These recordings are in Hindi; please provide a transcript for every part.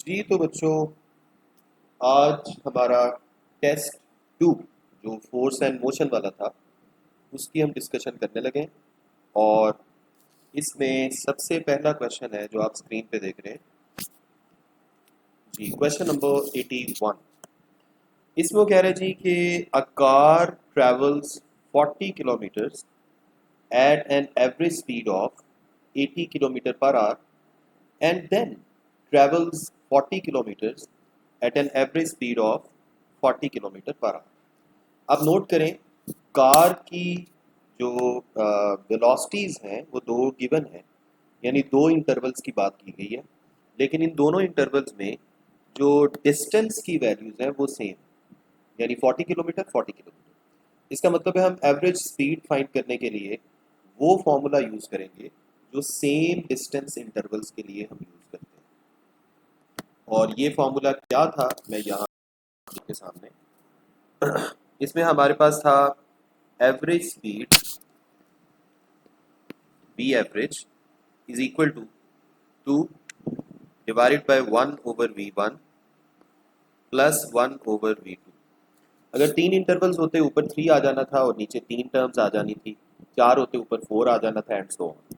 जी तो बच्चों, आज हमारा टेस्ट 2 जो फोर्स एंड मोशन वाला था उसकी हम डिस्कशन करने लगे। और इसमें सबसे पहला क्वेश्चन है जो आप स्क्रीन पे देख रहे हैं। जी, क्वेश्चन नंबर 81। इसमें वो कह रहे हैं जी कि a car travels 40 kilometres at an average speed of 80 kilometer per hour and then travels 40 kilometers at an average speed of 40 kilometre per hour. अब नोट करें, कार की जो वेलोसिटीज़ हैं वो दो गिवन है, यानी दो इंटरवल्स की बात की गई है, लेकिन इन दोनों इंटरवल्स में जो डिस्टेंस की वैल्यूज़ हैं वो सेम, यानी 40 किलोमीटर 40 किलोमीटर। इसका मतलब है हम एवरेज स्पीड फाइंड करने के लिए वो फॉर्मूला यूज़ करेंगे जो सेम डिस्टेंस इंटरवल्स के लिए हम यूज़ करते हैं। और ये फॉर्मूला क्या था मैं यहाँ आपके सामने इसमें हमारे पास था average speed B average is equal to 2 divided by 1 over V1 plus 1 over V2। अगर तीन इंटरवल्स होते ऊपर 3 आ जाना था और नीचे तीन टर्म्स आ जानी थी, 4 होते ऊपर 4 आ जाना था एंड सो ऑन।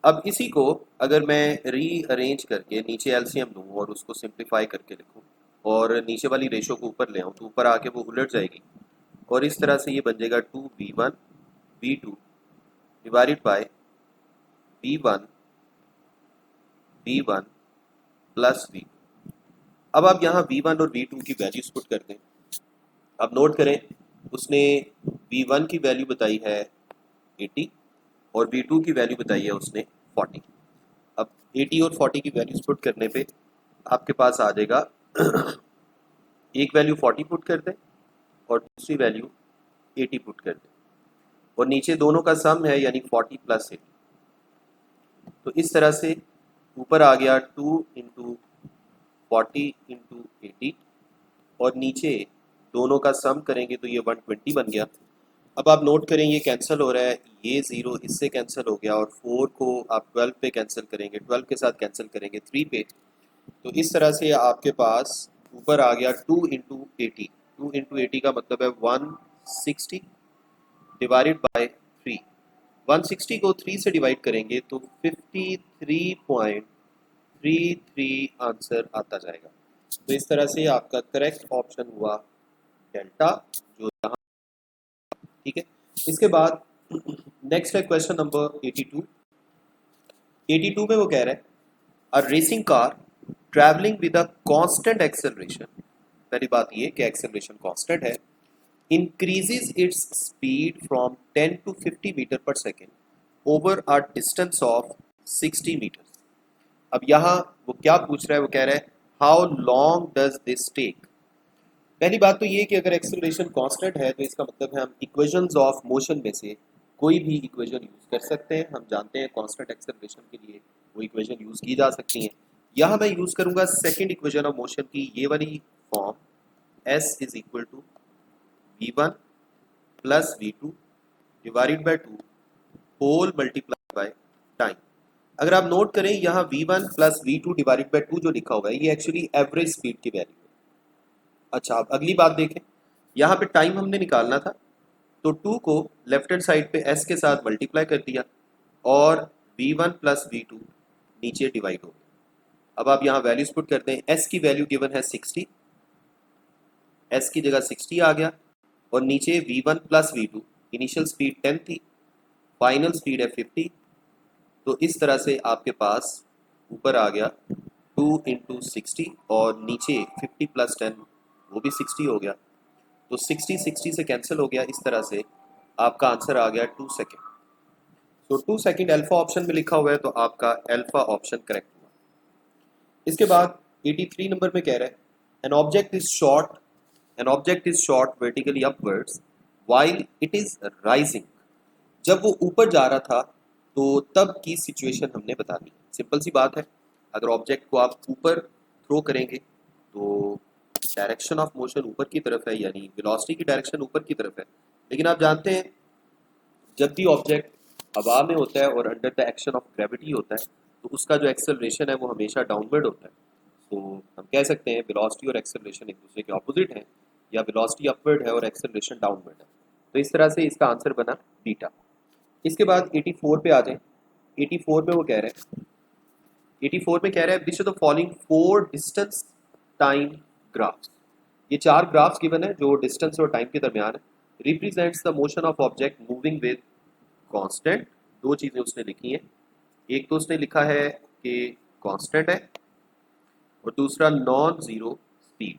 अब इसी को अगर मैं रीअरेंज करके नीचे एलसीएम लूँ और उसको सिंप्लीफाई करके लिखूँ और नीचे वाली रेशो को ऊपर ले आऊँ तो ऊपर आके वो उलट जाएगी और इस तरह से ये बन जाएगा 2V1 V2 divided bye V1 V1 plus V2। अब आप यहाँ V1 और V2 की वैल्यूज पुट कर दें। अब नोट करें, उसने V1 की वैल्यू बताई है 80 और V2 की वैल्यू बताई है उसने 40। अब 80 और 40 की वैल्यूज पुट करने पे आपके पास आ जाएगा एक वैल्यू 40 पुट कर दें और दूसरी वैल्यू 80 पुट कर दें और नीचे दोनों का सम है यानी 40 प्लस 80। तो इस तरह से ऊपर आ गया 2 इंटू 40 इंटू 80 और नीचे दोनों का सम करेंगे तो ये 120 बन गया। अब आप नोट करें ये कैंसिल हो रहा है, ये 0 इससे कैंसिल हो गया और 4 को आप 12 पे कैंसिल करेंगे, 12 के साथ कैंसिल करेंगे 3 पे। तो इस तरह से आपके पास ऊपर आ गया 2 इंटू 80। 2 इंटू 80 का मतलब है 160 डिवाइडेड बाय 3। 160 को 3 से डिवाइड करेंगे तो 53.33 आंसर आता जाएगा। तो इस तरह से आपका करेक्ट ऑप्शन हुआ डेल्टा, जो यहाँ ठीक है। इसके बाद नेक्स्ट है क्वेश्चन नंबर 82। 82 में वो कह रहे हैं a racing car travelling with a constant acceleration. पहली बात ये कि एक्सेलरेशन कांस्टेंट है, increases its speed from 10 to 50 metre per second over a distance of 60 metre. अब यहाँ वो क्या पूछ रहा है, वो कह रहा है how long does this take. पहली बात तो ये कि अगर एक्सेलरेशन कांस्टेंट है तो इसका मतलब है हम इक्वेशंस ऑफ मोशन में से कोई भी इक्वेशन यूज कर सकते हैं। हम जानते हैं कांस्टेंट एक्सेलरेशन के लिए वो इक्वेशन यूज की जा सकती हैं। यहाँ मैं यूज करूंगा सेकंड इक्वेशन ऑफ मोशन की ये वाली form, s is equal to v1 plus v2 divided by 2 whole multiply by time. अगर आप नोट करें यहाँ v1 plus v2 divided by 2 जो लिखा हुआ है ये एक्चुअली एवरेज स्पीड की वैल्यू है। अच्छा, अब अगली बात देखें, यहाँ पे टाइम हमने निकालना था तो 2 को लेफ्ट हैंड साइड पे s के साथ मल्टीप्लाई कर दिया और v1 प्लस v2 नीचे डिवाइड हो गया। अब आप यहाँ वैल्यूज पुट करते हैं, s की वैल्यू गिवन है 60, s की जगह 60 आ गया और नीचे v1 plus v2, initial speed 10 थी, फाइनल स्पीड है 50। तो इस तरह से आपके पास ऊपर आ गया 2 इंटू 60 और नीचे 50 प्लस 10 वो भी 60 हो गया। तो 60 60 से कैंसिल हो गया, इस तरह से आपका आंसर आ गया 2 सेकेंड। तो 2 सेकेंड अल्फा ऑप्शन में लिखा हुआ है तो आपका अल्फा ऑप्शन करेक्ट हुआ। इसके बाद 83 नंबर में कह रहा है N object is shot vertically upwards while it is rising. जब वो ऊपर जा रहा था तो तब की सिचुएशन हमने बतानी है। सिंपल सी बात है, अगर ऑब्जेक्ट को आप ऊपर थ्रो करेंगे तो डायरेक्शन ऑफ मोशन ऊपर की तरफ है, यानी वेलोसिटी की डायरेक्शन ऊपर की तरफ है। लेकिन आप जानते हैं जब भी ऑब्जेक्ट हवा में होता है और under the action of gravity होता है तो उसका जो एक्सेलरेशन है वो हमेशा डाउनवर्ड होता है। तो हम कह सकते हैं वेलोसिटी और एक्सेलरेशन एक दूसरे के ऑपोजिट हैं, या वेलोसिटी अपवर्ड है और एक्सेलरेशन डाउनवर्ड है। तो इस तरह से इसका आंसर बना बीटा। इसके बाद 84 पे आ जाए। 84 पे वो कह रहे हैं, 84 में कह रहा है which of the following 4 distance time graphs, ये 4 ग्राफ्स गिवन है जो डिस्टेंस और टाइम के दरमियान है, represents the motion of object moving with constant. दो चीजें उसने लिखी हैं, एक तो उसने लिखा है कि कांस्टेंट है और दूसरा नॉन जीरो स्पीड।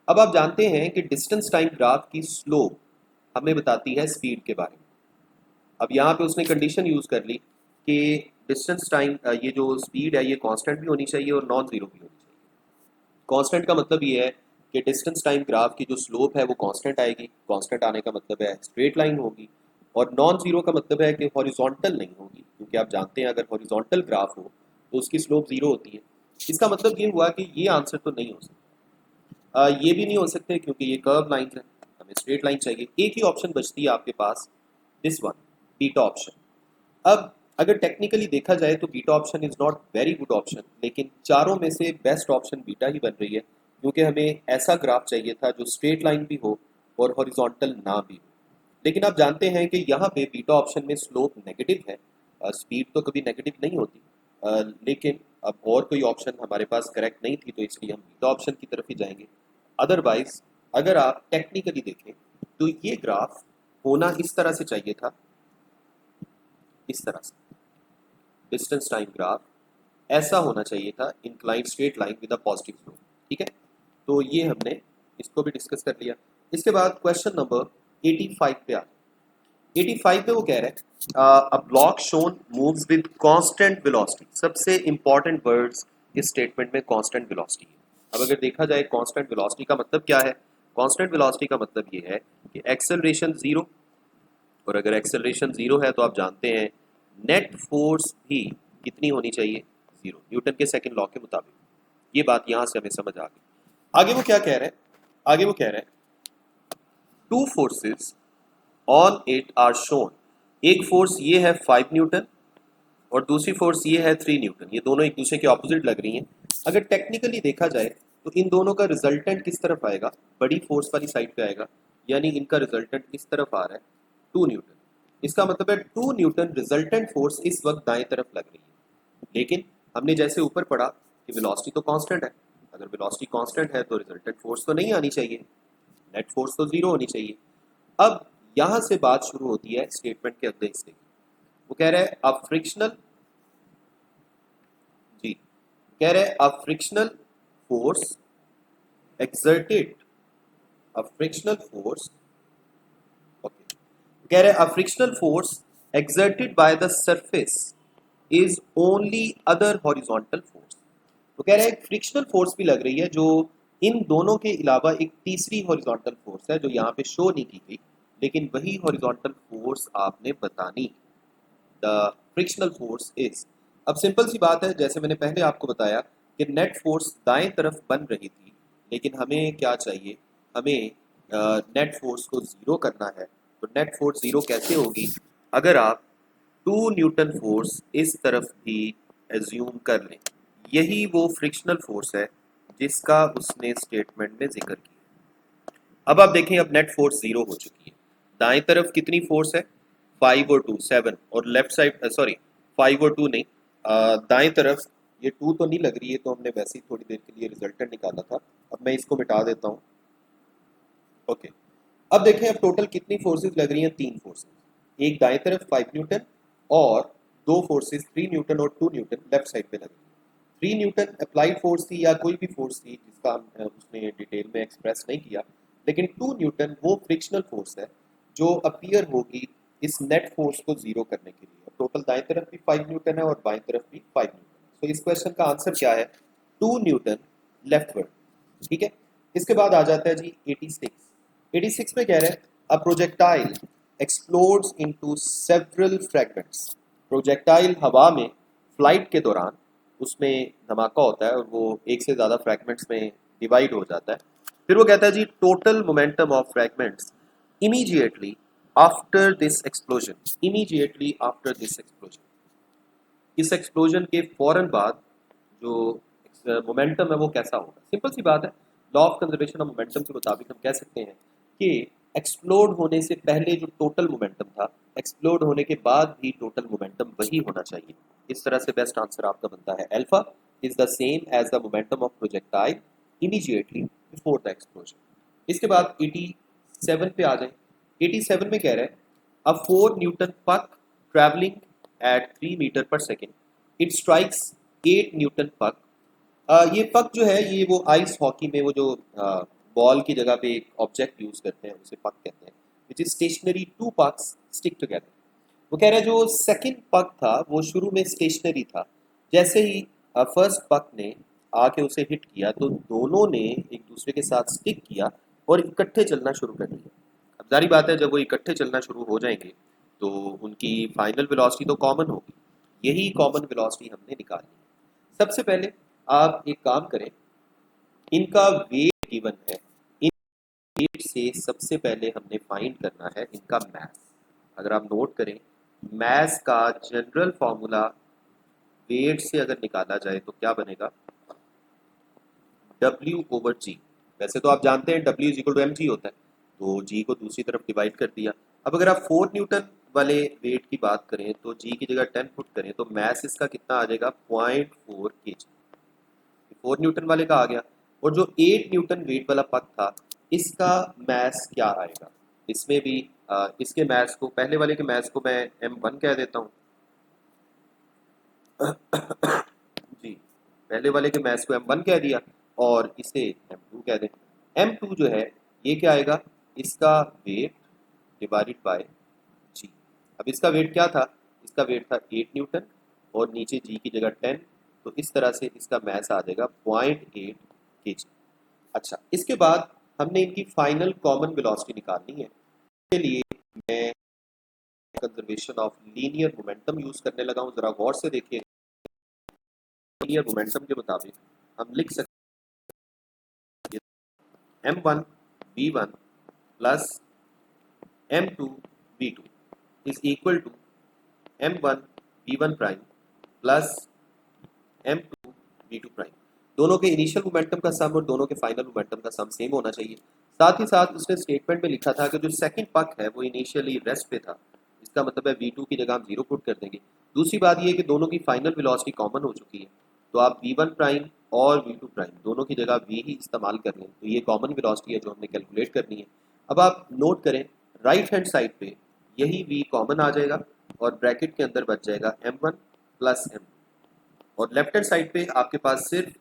अब आप जानते हैं कि डिस्टेंस टाइम ग्राफ की स्लोप हमें बताती है स्पीड के बारे में। अब यहाँ पे उसने कंडीशन यूज कर ली कि डिस्टेंस टाइम ये जो स्पीड है ये कांस्टेंट भी होनी चाहिए और नॉन जीरो भी होनी चाहिए। कांस्टेंट का मतलब ये है कि डिस्टेंस टाइम ग्राफ की जो स्लोप है वो कांस्टेंट आएगी, कांस्टेंट आने का मतलब है स्ट्रेट लाइन होगी, और नॉन जीरो का मतलब है कि हॉरिजॉन्टल नहीं होगी, क्योंकि आप जानते हैं अगर हॉरिजॉन्टल ग्राफ हो तो उसकी स्लोप जीरो होती है। इसका मतलब ये हुआ कि ये आंसर तो नहीं हो सकता, ये भी नहीं हो सकते क्योंकि ये कर्व लाइन है, हमें स्ट्रेट लाइन चाहिए। एक ही ऑप्शन बचती है आपके पास, दिस वन, बीटा ऑप्शन। अब अगर टेक्निकली देखा जाए तो beta option is not very good option, लेकिन चारों में से बेस्ट ऑप्शन बीटा ही बन रही है, क्योंकि हमें ऐसा ग्राफ चाहिए था जो स्ट्रेट लाइन भी हो और हॉरिजॉन्टल ना भी हो। लेकिन आप जानते हैं कि यहाँ पे बीटा ऑप्शन में स्लोप नेगेटिव है, स्पीड तो कभी नेगेटिव नहीं होती, लेकिन अब और कोई ऑप्शन हमारे पास करेक्ट नहीं थी, तो इसलिए हम बीटा ऑप्शन की तरफ ही जाएंगे। अदरवाइज अगर आप टेक्निकली देखें तो ये ग्राफ होना इस तरह से चाहिए था, इस तरह से डिस्टेंस टाइम ग्राफ ऐसा होना चाहिए था, inclined straight line with a positive slope. ठीक है, तो ये हमने इसको भी डिस्कस कर लिया। इसके बाद क्वेश्चन नंबर 85 पे आ, 85 पे वो कह रहे हैं a block shown moves with constant velocity. सबसे इंपॉर्टेंट वर्ड्स इस स्टेटमेंट में कांस्टेंट वेलोसिटी है। अब अगर देखा जाए कांस्टेंट वेलोसिटी का मतलब क्या है, कांस्टेंट वेलोसिटी का मतलब ये है कि एक्सेलरेशन जीरो, और अगर एक्सेलरेशन जीरो है तो आप जानते हैं नेट फोर्स भी कितनी होनी चाहिए, जीरो, न्यूटन के सेकंड लॉ के मुताबिक। ये बात यहां से हमें समझ आ गई। आगे वो क्या कह रहे हैं, आगे वो कह रहे हैं two forces on it are shown. एक फोर्स ये है 5 न्यूटन और दूसरी फोर्स ये है 3 न्यूटन, ये दोनों एक दूसरे के ऑपोजिट लग रही हैं। अगर टेक्निकली देखा जाए तो इन दोनों का रिजल्टेंट किस तरफ आएगा, बड़ी फोर्स वाली साइड पे आएगा, यानी इनका रिजल्टेंट इस तरफ आ रहा है 2 न्यूटन। इसका मतलब है 2 न्यूटन रिजल्टेंट फोर्स इस वक्त दाएं तरफ लग रही है। लेकिन हमने जैसे ऊपर पढ़ा कि वेलोसिटी तो कांस्टेंट है, अगर वेलोसिटी कांस्टेंट है तो रिजल्टेंट फोर्स तो नहीं आनी चाहिए, नेट फोर्स तो जीरो होनी चाहिए। अब यहां से बात शुरू होती है स्टेटमेंट के अगले हिस्से की। वो कह रहे हैं अब फ्रिक्शनल, जी कह रहे हैं अब फ्रिक्शनल फोर्स एक्सर्टेड, अब फ्रिक्शनल फोर्स, ओके, कह रहे हैं a frictional force exerted by the surface is only other horizontal force। तो कह रहे हैं फ्रिक्शनल फोर्स भी लग रही है जो इन दोनों के अलावा एक तीसरी हॉरिजॉन्टल फोर्स है जो यहाँ पे शो नहीं की गई, लेकिन वही हॉरिजॉन्टल फोर्स आपने बतानी। द फ्रिक्शनल फोर्स इज, अब सिंपल सी बात है, जैसे मैंने पहले आपको बताया कि नेट फोर्स दाएं तरफ बन रही थी, लेकिन हमें क्या चाहिए, हमें नेट फोर्स को जीरो करना है। तो नेट फोर्स जीरो कैसे होगी, अगर आप 2 न्यूटन फोर्स इस तरफ भी एज्यूम कर लें, यही वो फ्रिक्शनल फोर्स है जिसका उसने स्टेटमेंट में जिक्र किया। अब आप देखें अब नेट फोर्स जीरो हो चुकी है, दाएं तरफ कितनी फोर्स है, 5 और 2 7, और लेफ्ट साइड सॉरी 5 और 2 नहीं, दाएं तरफ ये 2 तो नहीं लग रही है, तो हमने वैसे ही थोड़ी देर के लिए रिजल्टेंट निकाला था। अब मैं इसको मिटा देता हूँ, ओके। अब देखें अब टोटल कितनी फोर्सेस लग रही हैं, 3 फोर्सेस, एक दाएं तरफ 5 न्यूटन और 2 फोर्सेस 3 न्यूटन और 2 न्यूटन लेफ्ट साइड पे लग रही है। 3 न्यूटन अप्लाइड फोर्स थी या कोई भी फोर्स थी जिसका उसने डिटेल में एक्सप्रेस नहीं किया, लेकिन 2 न्यूटन वो फ्रिक्शनल फोर्स है जो अपीयर होगी इस नेट फोर्स को जीरो करने के लिए। टोटल दाएं तरफ भी 5 न्यूटन है और बाएं तरफ भी 5 न्यूटन। तो इस क्वेश्चन का आंसर क्या है, 2 न्यूटन लेफ्टवर्ड। ठीक है, इसके बाद आ जाता है जी 86। 86 में कह रहे हैं a projectile explodes into several fragments. Projectile हवा में फ्लाइट के दौरान उसमें धमाका होता है और वो एक से ज़्यादा फ्रैगमेंट्स में डिवाइड हो जाता है। फिर वो कहता है जी total momentum of fragments immediately after this explosion, immediately after this explosion, इस एक्सप्लोजन के फौरन बाद जो मोमेंटम है वो कैसा होगा। सिंपल सी बात है, law of conservation of momentum के मुताबिक हम कह सकते हैं कि एक्सप्लोड होने से पहले जो टोटल मोमेंटम था, एक्सप्लोड होने के बाद भी टोटल मोमेंटम वही होना चाहिए। इस तरह से बेस्ट आंसर आपका बनता है alpha is the same as the momentum of projectile immediately before the explosion. इसके बाद 87 पे आ जाए। 87 में कह रहा है अ 4 न्यूटन पक travelling eight 3 metre per second it strikes 8 Newton पक। ये पक जो है ये वो आइस हॉकी में वो जो बॉल की जगह पे एक ऑब्जेक्ट यूज करते हैं उसे पक कहते हैं, which is stationary two pucks stick together. वो कह रहे हैं जो सेकंड पक था वो शुरू में स्टेशनरी था, जैसे ही फर्स्ट पक ने आके उसे हिट किया तो दोनों ने एक दूसरे के साथ स्टिक किया और इकट्ठे चलना शुरू कर दिया। अब जारी बात है जब वो इकट्ठे चलना शुरू हो जाएंगे तो उनकी फाइनल वेलोसिटी तो कॉमन होगी, यही कॉमन वेलोसिटी हमने निकालनी है। सबसे पहले आप एक काम करें, इनका वेट गिवन है, इन वेट से सबसे पहले हमने फाइंड करना है इनका मैथ। अगर आप नोट करें मैथ का जनरल फॉर्मूला वेट से अगर निकाला जाए तो क्या बनेगा, W ओवर G। वैसे तो आप जानते हैं W is equal to mg होता है, तो G को दूसरी तरफ डिवाइड कर दिया। अब अगर आप 4 न्यूटन वाले वेट की बात करें तो G की जगह 10 पुट करें तो मैथ इसका कितना आ जाएगा 0.4 kg। 4 न्यूटन वाले का आ गया। और जो 8 न्यूटन वेट वाला पक था इसका मैथ क्या आएगा, इसमें भी इसके मैथ्स को पहले वाले के मैथ्स को मैं m1 कह देता हूँ जी, पहले वाले के मैथ्स को m1 कह दिया और इसे m2 कह दें। m2 जो है ये क्या आएगा, इसका वेट डिवाइडेड बाय g। अब इसका वेट क्या था, इसका वेट था 8 न्यूटन और नीचे g की जगह 10, तो इस तरह से इसका मैथ आ जाएगा 0.8 kg। अच्छा, इसके बाद हमने इनकी फाइनल कॉमन वेलोसिटी निकालनी है। इसके लिए मैं conservation of linear momentum use करने लगा हूँ। जरा गौर से देखिए, लीनियर मोमेंटम के मुताबिक हम लिख सकते हैं m1 v1 plus m2 v2 is equal to m1 v1 prime plus m2 v2 prime. दोनों के इनिशियल मोमेंटम का सम और दोनों के फाइनल मोमेंटम का सम सेम होना चाहिए। साथ ही साथ उसने स्टेटमेंट में लिखा था कि जो सेकंड पक है वो इनिशियली रेस्ट पे था, इसका मतलब है v2 की जगह हम 0 पुट कर देंगे। दूसरी बात ये है कि दोनों की फाइनल वेलोसिटी कॉमन हो चुकी है, तो आप v1 प्राइम और v2 प्राइम दोनों की जगह v ही इस्तेमाल कर लें, तो ये कॉमन वेलोसिटी है जो हमने कैलकुलेट करनी है। अब आप नोट करें राइट हैंड साइड पे यही v कॉमन आ जाएगा और ब्रैकेट के अंदर बच जाएगा m1 प्लस m2, और लेफ्ट हैंड साइड पे आपके पास सिर्फ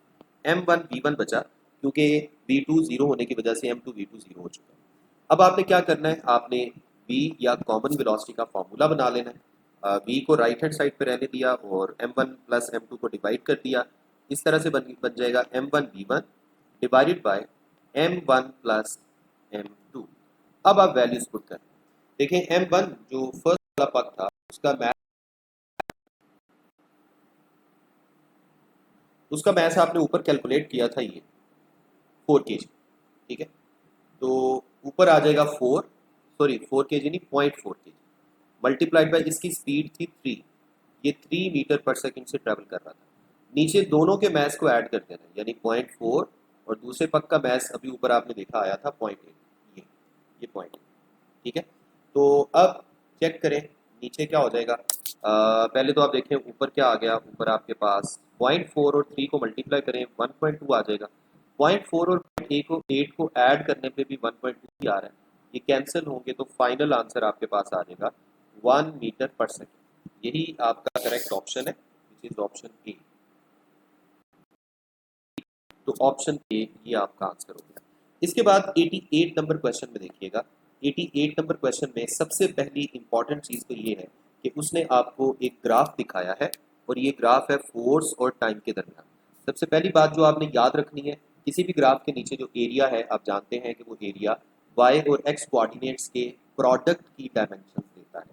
m1 v1 बचा क्योंकि v2 0 होने की वजह से m2 v2 0 हो चुका है। अब आपने क्या करना है, आपने v या कॉमन वेलोसिटी का फॉर्मूला बना लेना है। v को राइट हैंड साइड पे रहने दिया और m1 प्लस m2 को डिवाइड कर दिया। इस तरह से बन जाएगा m1 v1 divided by m1 plus m2। अब आप वैल्यूज पुट करें, देखें m1 जो फर्स्ट वाला पक था उसका मैथ आपने ऊपर कैलकुलेट किया था ये 4 kg, ठीक है। तो ऊपर आ जाएगा 4 kg नहीं 0.4 kg मल्टीप्लाइड बाय इसकी स्पीड थी 3, ये 3 मीटर पर सेकंड से ट्रैवल कर रहा था। नीचे दोनों के मैथ्स को ऐड कर देना यानी 0.4 और दूसरे पक का मैथ्स अभी ऊपर आपने देखा आया था 0.8, ये 0.8, ठीक है। तो अब चेक करें नीचे क्या हो जाएगा। पहले तो आप देखें ऊपर क्या आ गया, ऊपर आपके पास 0.4 और 3 को मल्टीप्लाई करें 1.2 आ जाएगा। 0.4 और 8 को ऐड करने पे भी 1.2 ही आ रहा है, ये कैंसिल होंगे तो फाइनल आंसर आपके पास आ जाएगा 1 मीटर पर सेकेंड। यही आपका करेक्ट ऑप्शन है, विच इज ऑप्शन ए। तो ऑप्शन ए ये आपका आंसर हो गया। इसके बाद 88 नंबर क्वेश्चन में देखिएगा। 88 नंबर क्वेश्चन में सबसे पहली इंपॉर्टेंट चीज़ तो ये है कि उसने आपको एक ग्राफ दिखाया है और ये ग्राफ है फोर्स और टाइम के दरमियान। सबसे पहली बात जो आपने याद रखनी है, किसी भी ग्राफ के नीचे जो एरिया है आप जानते हैं कि वो एरिया वाई और एक्स कोऑर्डिनेट्स के प्रोडक्ट की डायमेंशन देता है।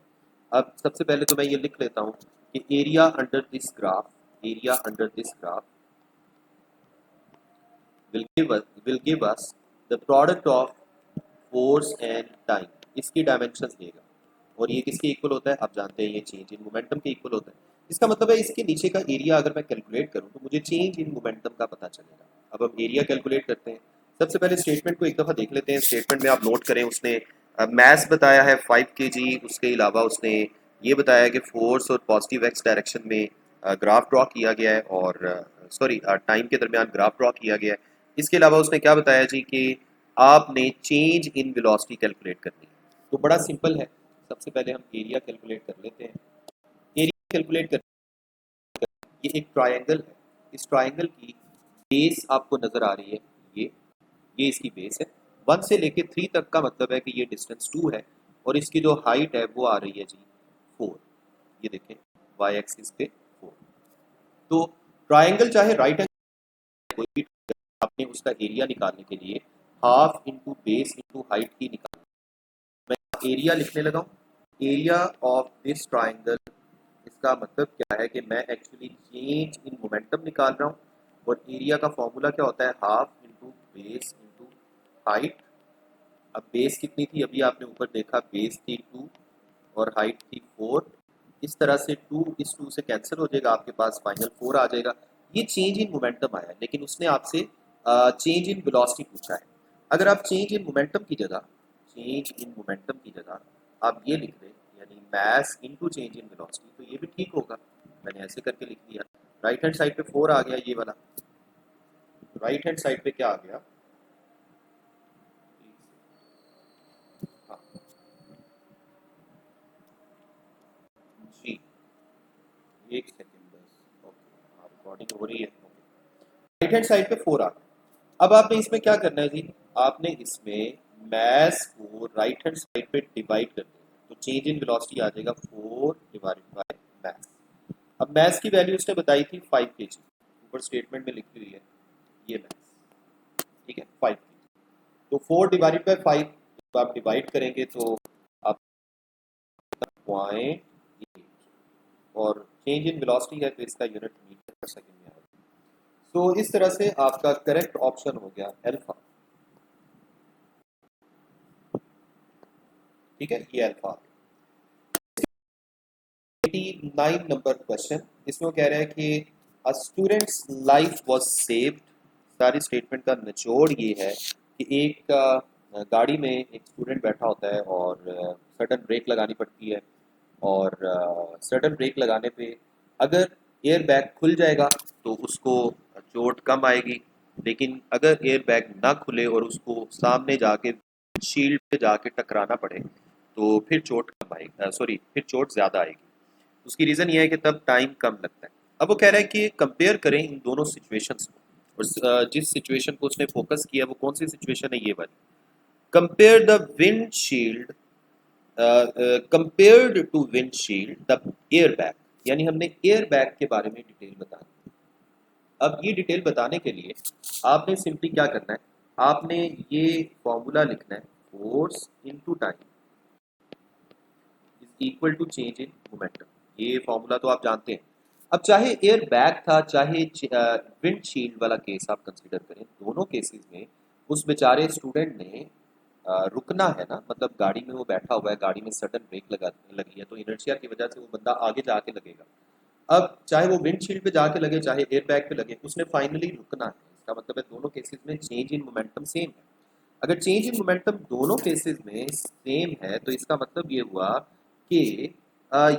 अब सबसे पहले तो मैं ये लिख लेता हूँ कि area under this graph, area under this graph will give us the product of force and time। इसकी डायमेंशंस देगा और ये किसके इक्वल होता है, आप जानते हैं ये चेंज इन मोमेंटम के इक्वल होता है। इसका मतलब है इसके नीचे का एरिया अगर मैं कैलकुलेट करूं तो मुझे चेंज इन मोमेंटम का पता चलेगा। अब हम एरिया कैलकुलेट करते हैं। सबसे पहले स्टेटमेंट को एक दफ़ा देख लेते हैं। स्टेटमेंट में आप नोट करें, उसने मैथ्स बताया है 5 kg, उसके अलावा उसने ये बताया कि फोर्स और पॉजिटिव एक्स डायरेक्शन में ग्राफ ड्रॉ किया गया है, और सॉरी टाइम के दरमियान ग्राफ ड्रॉ किया गया है। इसके अलावा उसने क्या बताया जी कि आपने चेंज इन वेलोसिटी कैलकुलेट करनी है। तो बड़ा सिंपल है। सबसे पहले हम एरिया कैलकुलेट कर लेते हैं। एरिया कैलकुलेट कर, ये एक ट्रायंगल है। इस ट्रायंगल की बेस आपको नजर आ रही है, ये इसकी बेस है। 1 से लेके 3 तक का मतलब है कि ये डिस्टेंस 2 है, और इसकी जो हाइट है वो आ रही है जी 4। ये देखें, वाई एक्सिस पे 4। तो ट्रायंगल चाहे राइट एंगल कोई भी, आपने उसका एरिया निकालने के लिए half into base into height ही निकालना। मैं एरिया लिखने लगा हूँ। एरिया ऑफ दिस ट्रायंगल, इसका मतलब क्या है कि मैं एक्चुअली चेंज इन मोमेंटम निकाल रहा हूँ। और एरिया का फॉर्मूला क्या होता है? Half into base into height. अब बेस कितनी थी? अभी आपने ऊपर देखा, बेस थी 2 और हाइट थी 4। इस तरह से 2 इस 2 से कैंसिल हो जाएगा, आपके पास फाइनल 4 आ जाएगा। ये चेंज इन मोमेंटम आया है, लेकिन उसने आपसे चेंज इन वेलोसिटी पूछा है। अगर आप चेंज इन मोमेंटम की जगह आप ये लिख दें, यानी mass into change in velocity, तो ये भी ठीक होगा। मैंने ऐसे करके लिख दिया। राइट हैंड साइड पे 4 आ गया, ये वाला। राइट हैंड साइड पे क्या आ गया? हाँ जी, एक सेकेंड बस। ओके, रिकॉर्डिंग हो रही है। राइट हैंड साइड पे 4 आ गया। अब आपने इसमें क्या करना है जी? आपने इसमें मैस को राइट हैंड साइड पे डिवाइड कर देना, तो चेंज इन वेलोसिटी आ जाएगा 4 डिवाइडेड बाय मैस। अब मैस की वैल्यू उसने बताई थी 5 kg, ऊपर स्टेटमेंट में लिखी हुई है ये मैस। ठीक है, 5 kg। तो 4 डिवाइडेड बाय 5 जब आप डिवाइड करेंगे तो आप 0.8, और चेंज इन वेलोसिटी है तो इसका यूनिट मीटर पर सेकंड में आएगा। तो इस तरह से आपका करेक्ट ऑप्शन हो गया अल्फा। ठीक है, ये अल्फा। 89 नंबर क्वेश्चन, इसमें वो कह रहा है कि a students life was saved. सारी स्टेटमेंट का निचोड़ ये है कि एक गाड़ी में एक स्टूडेंट बैठा होता है और सडन ब्रेक लगानी पड़ती है, और सडन ब्रेक लगाने पे अगर एयर बैग खुल जाएगा तो उसको चोट कम आएगी, लेकिन अगर एयर बैग ना खुले और उसको सामने जाके शील्ड पे जाके टकराना पड़े तो फिर चोट कम आएगी, सॉरी फिर चोट ज़्यादा आएगी। उसकी रीज़न ये है कि तब टाइम कम लगता है। अब वो कह रहा है कि कंपेयर करें इन दोनों सिचुएशंस को, और जिस सिचुएशन को उसने फोकस किया वो कौन सी सिचुएशन है? ये वाली। Compare the windshield, compared to windshield the airbag, यानी हमने एयर बैग के बारे में डिटेल बतानी। अब ये डिटेल बताने के लिए आपने सिंपली क्या करना है? आपने ये फॉर्मूला लिखना है, force into time is equal to change in momentum. ये फॉर्मूला तो आप जानते हैं। अब चाहे एयर बैग था, चाहे विंड शील्ड वाला केस आप कंसीडर करें, दोनों केसेस में उस बेचारे स्टूडेंट ने रुकना है ना। मतलब गाड़ी में वो बैठा हुआ है, गाड़ी में सडन ब्रेक लगी है, तो इनर्शिया की वजह से वो बंदा आगे जाके लगेगा। अब चाहे वो विंडशील्ड पे जाके लगे, चाहे एयर बैग पे लगे, उसने फाइनली रुकना है। इसका मतलब है दोनों केसेस में चेंज इन मोमेंटम सेम है। अगर चेंज इन मोमेंटम दोनों केसेस में सेम है तो इसका मतलब ये हुआ कि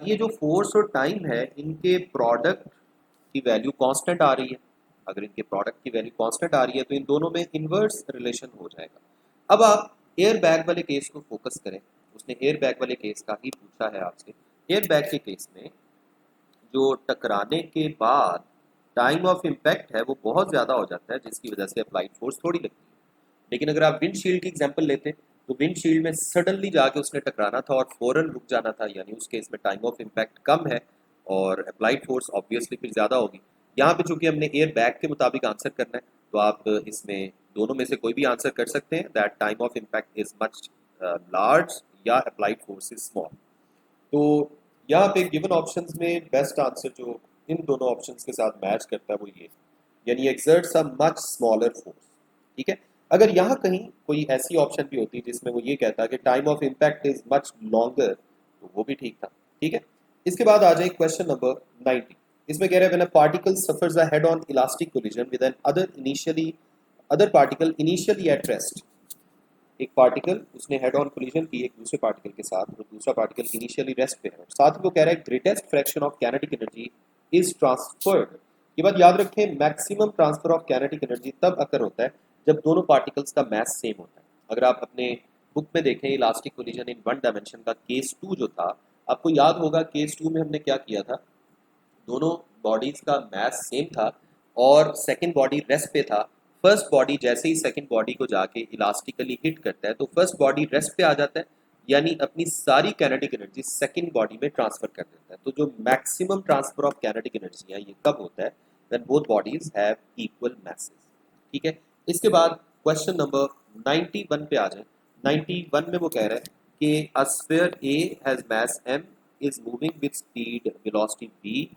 ये जो फोर्स और टाइम है, इनके प्रोडक्ट की वैल्यू कांस्टेंट आ रही है। अगर इनके प्रोडक्ट की वैल्यू कांस्टेंट आ रही है तो इन दोनों में इन्वर्स रिलेशन हो जाएगा। अब आप एयर बैग वाले केस को फोकस करें। उसने एयर बैग वाले केस का ही पूछा है आपसे। एयर बैग के केस में जो टकराने के बाद टाइम ऑफ इम्पैक्ट है वो बहुत ज़्यादा हो जाता है, जिसकी वजह से अप्लाइड फोर्स थोड़ी लगती है। लेकिन अगर आप विंडशील्ड की एग्जांपल लेते तो विंडशील्ड में सडनली जाके उसने टकराना था और फौरन रुक जाना था, यानी उस केस में टाइम ऑफ इम्पैक्ट कम है और अप्लाइड फोर्स ऑब्वियसली फिर ज़्यादा होगी। यहाँ पे चूंकि हमने एयर बैग के मुताबिक आंसर करना है, तो आप इसमें दोनों में से कोई भी आंसर कर सकते हैं। That time of impact is much large या अप्लाइड फोर्स इज स्मॉल। तो यहाँ पे गिवन ऑप्शंस में बेस्ट आंसर जो इन दोनों ऑप्शंस के साथ मैच करता है वो ये, यानी exerts a much smaller force. ठीक है। अगर यहाँ कहीं कोई ऐसी ऑप्शन भी होती जिसमें वो ये कहता कि time of impact is much longer, तो वो भी ठीक था। ठीक है। इसके बाद आ जाए क्वेश्चन नंबर 90। इसमें कह रहे हैं when a particle suffers a head on elastic collision with another particle initially at rest. एक पार्टिकल उसने हेड ऑन कोलिजन की एक दूसरे पार्टिकल के साथ और दूसरा पार्टिकल इनिशियली रेस्ट पे है, और साथ ही वो कह रहा है greatest fraction of kinetic energy is transferred. ये बात याद रखें, maximum transfer of kinetic energy तब अकर होता है जब दोनों पार्टिकल्स का मास सेम होता है। अगर आप अपने बुक में देखें elastic collision in one dimension का केस 2 जो था, आपको याद होगा केस 2 में हमने क्या किया था, दोनों बॉडीज का मास सेम था और सेकंड बॉडी रेस्ट पे था। फर्स्ट बॉडी जैसे ही सेकंड बॉडी को जाके इलास्टिकली हिट करता है तो फर्स्ट बॉडी रेस्ट पे आ जाता है, यानी अपनी सारी काइनेटिक एनर्जी सेकंड बॉडी में ट्रांसफर कर देता है। तो जो maximum transfer of kinetic energy है ये कब होता है, when both bodies have equal masses। ठीक है। इसके बाद क्वेश्चन नंबर 91 पे आ जाए। 91 में वो कह रहा है कि a sphere A has mass m is moving with speed velocity v।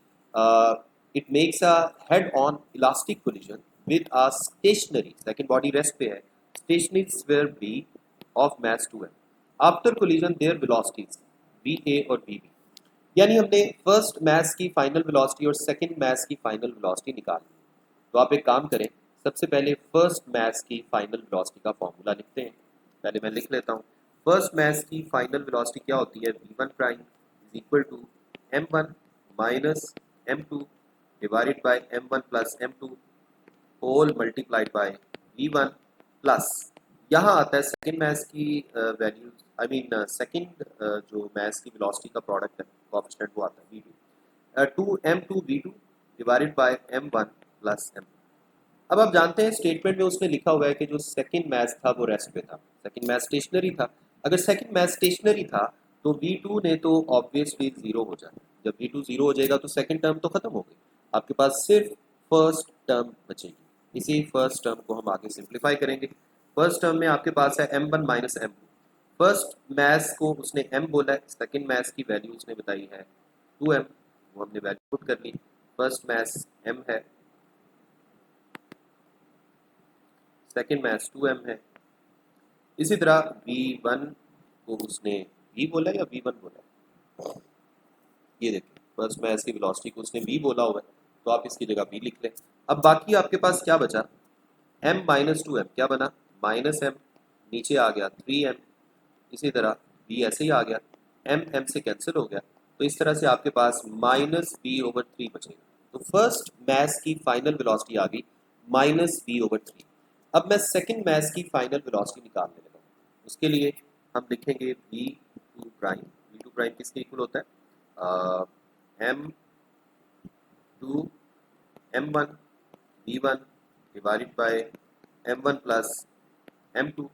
It makes a head-on elastic collision with a stationary second body rest पे है stationary sphere B of mass 2m। After collision their velocities va और vb, यानी हमने फर्स्ट मैस की फाइनल वेलोसिटी और सेकंड मैस की फाइनल वेलोसिटी निकाल ली। तो आप एक काम करें, सबसे पहले फर्स्ट मैस की फाइनल वेलोसिटी का फॉर्मूला लिखते हैं। पहले मैं लिख लेता हूँ। फर्स्ट मैस की फाइनल वेलोसिटी क्या होती है, v1 prime is equal to m1 minus m2 divided by m1 plus m2 whole multiplied by v1 plus, यहाँ आता है सेकंड मैस की वैल्यू, आई मीन सेकंड जो मैस की वेलोसिटी का प्रोडक्ट है कोएफिशिएंट वो आता है v2 2m2 v2 divided by m1 plus m। अब आप जानते हैं स्टेटमेंट में उसने लिखा हुआ है कि जो सेकंड मैस था वो रेस्ट पे था, सेकंड मैस स्टेशनरी था। अगर सेकंड मैस स्टेशनरी था तो v2 ने तो ऑब्वियसली जीरो हो जाए। जब v2 जीरो हो जाएगा तो सेकंड टर्म तो खत्म हो गई, आपके पास सिर्फ फर्स्ट टर्म बचेगी। इसी फर्स्ट टर्म को हम आगे सिंप्लीफाई करेंगे। फर्स्ट टर्म में आपके पास है m1 minus m2। First mess को उसने m बोला है, सेकंड मैस की वैल्यू उसने बताई है 2m, वो हमने वैल्यू पुट कर ली। फर्स्ट मैस m है, सेकंड मैस 2m है। इसी तरह v1 को उसने v बोला या v1 बोला, ये देखिए फर्स्ट मैस की वेलोसिटी को उसने v बोला हुआ है तो आप इसकी जगह v लिख लें। अब बाकी आपके पास क्या बचा, m माइनस 2m क्या बना, माइनस m, नीचे आ गया 3m। इसी तरह v ऐसे ही आ गया, m से कैंसिल हो गया, तो इस तरह से आपके पास माइनस v/3 बचेगा। तो फर्स्ट मैस की फाइनल वेलोसिटी आ गई माइनस v/3। अब मैं सेकंड मैस की फाइनल वेलोसिटी निकालने लगा हूँ। उसके लिए हम लिखेंगे v2 प्राइम। v2 प्राइम किसके इक्वल होता है, m2 m1 v1 divided by m1 plus m2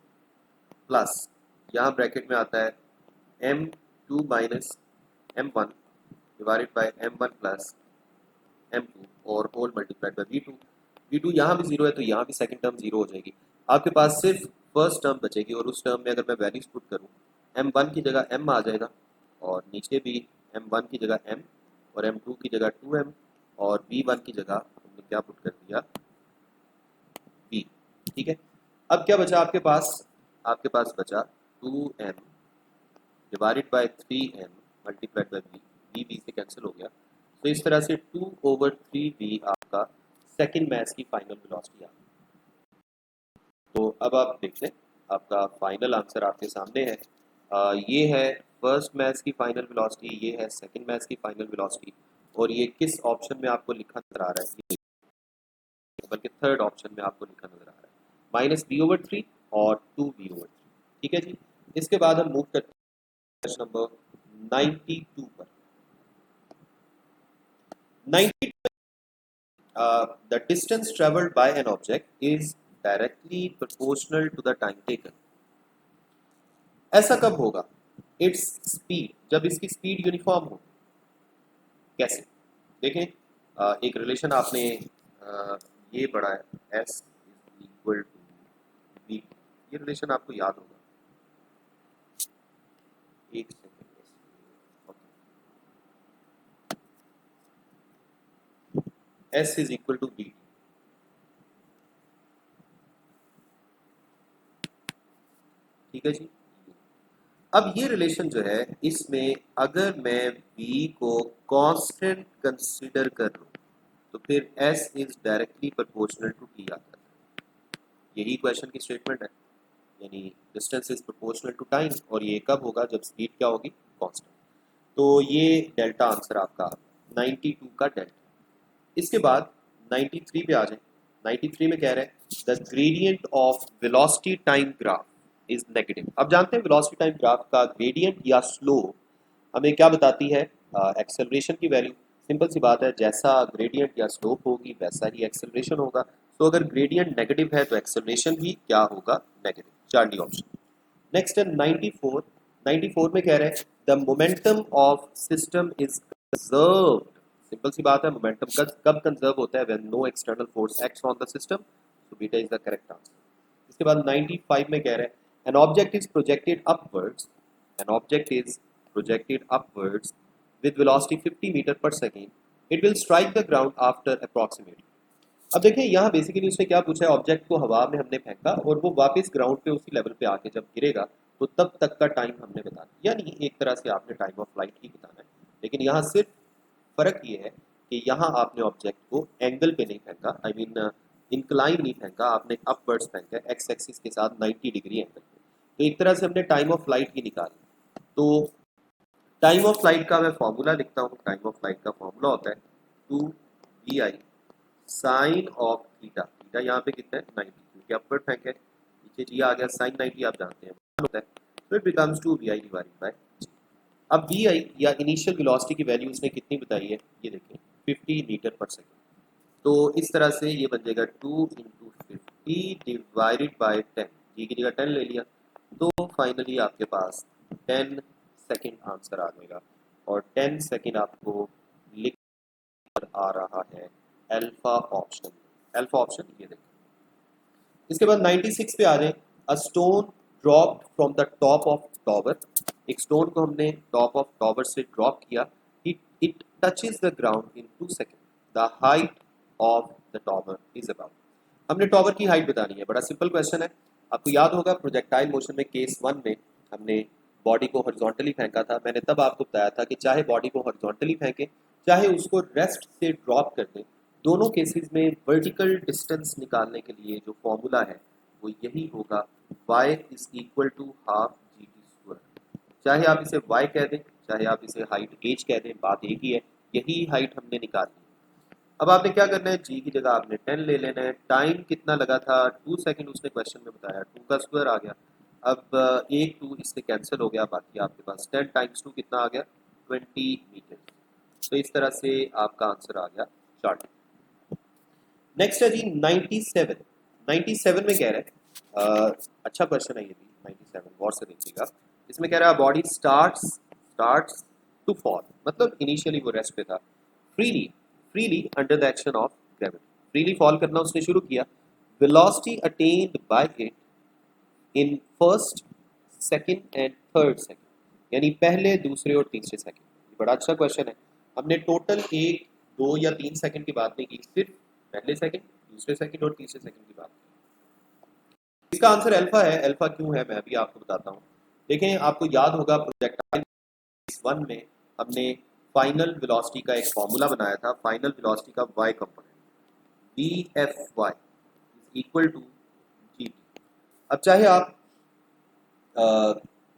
plus, यहाँ ब्रैकेट में आता है m2 minus m1 divided by m1 plus m2 और whole multiplied bye v2। v2 यहाँ भी जीरो है तो यहाँ भी सेकंड टर्म जीरो हो जाएगी। आपके पास सिर्फ फर्स्ट टर्म बचेगी और उस टर्म में अगर मैं वैल्यूज पुट करूँ, m1 की जगह m आ जाएगा और नीचे भी m1 की जगह m और m2 की जगह 2m और v1 की जगह हमने क्या पुट कर दिया, v। ठीक है। अब क्या बचा आपके पास बचा 2m divided by 3m multiplied by v, v से कैंसिल हो गया। तो इस तरह से 2/3v आपका सेकंड मैस की फाइनल वेलोसिटी आ गई। तो अब आप देख लें, आपका फाइनल आंसर आपके सामने है। ये है फर्स्ट मैथ्स की फाइनल वेलोसिटी, ये है सेकंड मैथ्स की फाइनल वेलोसिटी, और ये किस ऑप्शन में आपको लिखा नजर आ रहा है, ये बल्कि थर्ड ऑप्शन में आपको लिखा नजर आ रहा है, माइनस v/3 और 2v/3। ठीक है जी। इसके बाद हम मूव करते हैं क्वेश्चन नंबर 92 पर। 92, the distance traveled by an object is directly proportional to the time taken। ऐसा कब होगा, इट्स स्पीड, जब इसकी स्पीड यूनिफॉर्म हो। कैसे देखें, एक रिलेशन आपने ये पढ़ा है s इक्वल टू v, ये रिलेशन आपको याद होगा। एक second, s is equal to v। ठीक है जी। अब ये रिलेशन जो है इसमें अगर मैं v को कांस्टेंट कंसीडर कर लूँ तो फिर s इज डायरेक्टली प्रोपोर्शनल टू t आता है। यही क्वेश्चन की स्टेटमेंट है, यानी distance is proportional to time, और ये कब होगा जब स्पीड क्या होगी, कांस्टेंट। तो ये डेल्टा आंसर आपका 92 का डेल्टा। इसके बाद 93 पे आ जाए। 93 में कह रहे हैं the gradient of velocity time graph is negative. अब जानते हैं वेलोसिटी टाइम ग्राफ का ग्रेडियंट या स्लोप हमें क्या बताती है, एक्सेलरेशन की वैल्यू। सिंपल सी बात है, जैसा ग्रेडियंट या स्लोप होगी वैसा ही एक्सेलरेशन होगा। तो अगर ग्रेडियंट नेगेटिव है तो एक्सेलरेशन भी क्या होगा, नेगेटिव। Charlie option. नेक्स्ट है 94। 94 में कह रहे हैं the momentum of system is conserved. Simple सी बात है, मोमेंटम कब कंजर्व होता है, when no external force acts on the system. So beta is the correct answer. इसके बाद 95 में कह रहे हैं an object is projected upwards, an object is projected upwards with velocity 50 metre per second, it will strike the ground after approximately। अब देखें यहाँ बेसिकली उसने क्या पूछा है, ऑब्जेक्ट को हवा में हमने फेंका और वो वापस ग्राउंड पे उसी लेवल पे आके जब गिरेगा तो तब तक का टाइम हमने बताना, यानी एक तरह से आपने टाइम ऑफ फ्लाइट ही बताना है। लेकिन यहाँ सिर्फ फ़र्क ये है कि यहाँ आपने ऑब्जेक्ट को एंगल पे नहीं फेंका, आई मीन इंक्लाइन नहीं फेंका, आपने अपवर्ड्स फेंका एक्स एक्सिस के साथ 90 डिग्री एंगल पे। तो एक तरह से हमने टाइम ऑफ फ्लाइट ही निकाली। तो टाइम ऑफ फ्लाइट का मैं फॉर्मूला लिखता हूँ। टाइम ऑफ फ्लाइट का फॉर्मूला होता है 2vi sign of theta. Theta यहाँ पे कितना है 90, क्योंकि अपवर्ड फेंक है, नीचे जी आ गया, साइन 90 आप जानते हैं होता है, तो it becomes 2vi divided by g. अब vi या इनिशियल वेलोसिटी की वैल्यू उसने कितनी बताई है, ये देखें 50 मीटर पर सेकेंड। तो इस तरह से ये बन जाएगा 2 इंटू 50 डिवाइडेड बाय 10, जी की जगह 10 ले लिया, तो फाइनली आपके पास 10 सेकेंड आंसर आ जाएगा। और 10 सेकेंड आपको लिख कर आ रहा है अल्फा ऑप्शन। अल्फा ऑप्शन ये देखें। इसके बाद 96 पे आ जाए। A stone drop from the top of tower. एक स्टोन को हमने टॉप ऑफ टॉवर से ड्रॉप किया, it it touches the ground in 2 second, the height of the tower is about. हमने टॉवर की हाइट बतानी है, बड़ा सिंपल क्वेश्चन है। आपको याद होगा प्रोजेक्टाइल मोशन में केस 1 में हमने बॉडी को हॉरिजॉन्टली फेंका था। मैंने तब आपको बताया था कि चाहे बॉडी को हॉरिजॉन्टली फेंके चाहे उसको रेस्ट से ड्रॉप कर दें, दोनों केसेस में वर्टिकल डिस्टेंस निकालने के लिए जो फॉर्मूला है वो यही होगा, y is equal to half g t square. चाहे आप इसे y कह दें चाहे आप इसे हाइट h कह दें, बात एक ही है, यही हाइट हमने निकाली। अब आपने क्या करना है, जी की जगह आपने 10 ले लेना है। टाइम कितना लगा था 2 सेकंड उसने क्वेश्चन में बताया, 2 का स्क्वायर आ गया। अब एक 2 इससे कैंसिल हो गया, बाकी आपके पास 10 टाइम्स 2 कितना आ गया 20 मीटर। तो इस तरह से आपका आंसर आ गया शॉर्ट। नेक्स्ट है जी 97। 97 में कह रहे हैं अच्छा क्वेश्चन है ये भी 97, गौर से देखिएगा। इसमें कह रहा है बॉडी स्टार्ट्स टू फॉल, मतलब इनिशियली वो रेस्ट पे था, freely freely under the action of gravity. Freely fall करना उसने शुरू किया। Velocity attend bye it in first second and third second, यानी पहले दूसरे और तीसरे सेकंड। ये बड़ा अच्छा क्वेश्चन है। हमने टोटल 1 2 या 3 सेकंड की बात नहीं की, सिर्फ पहले सेकंड दूसरे सेकंड और तीसरे सेकंड की बात की। इसका आंसर अल्फा है। अल्फा क्यों है मैं भी आपको बताता हूँ। देखें, आपको याद होगा प्रोजेक्टाइल 1 में हमने फाइनल वेलोसिटी का एक फॉर्मूला बनाया था। फाइनल वेलोसिटी का y component vfy is equal to g. अब चाहे आप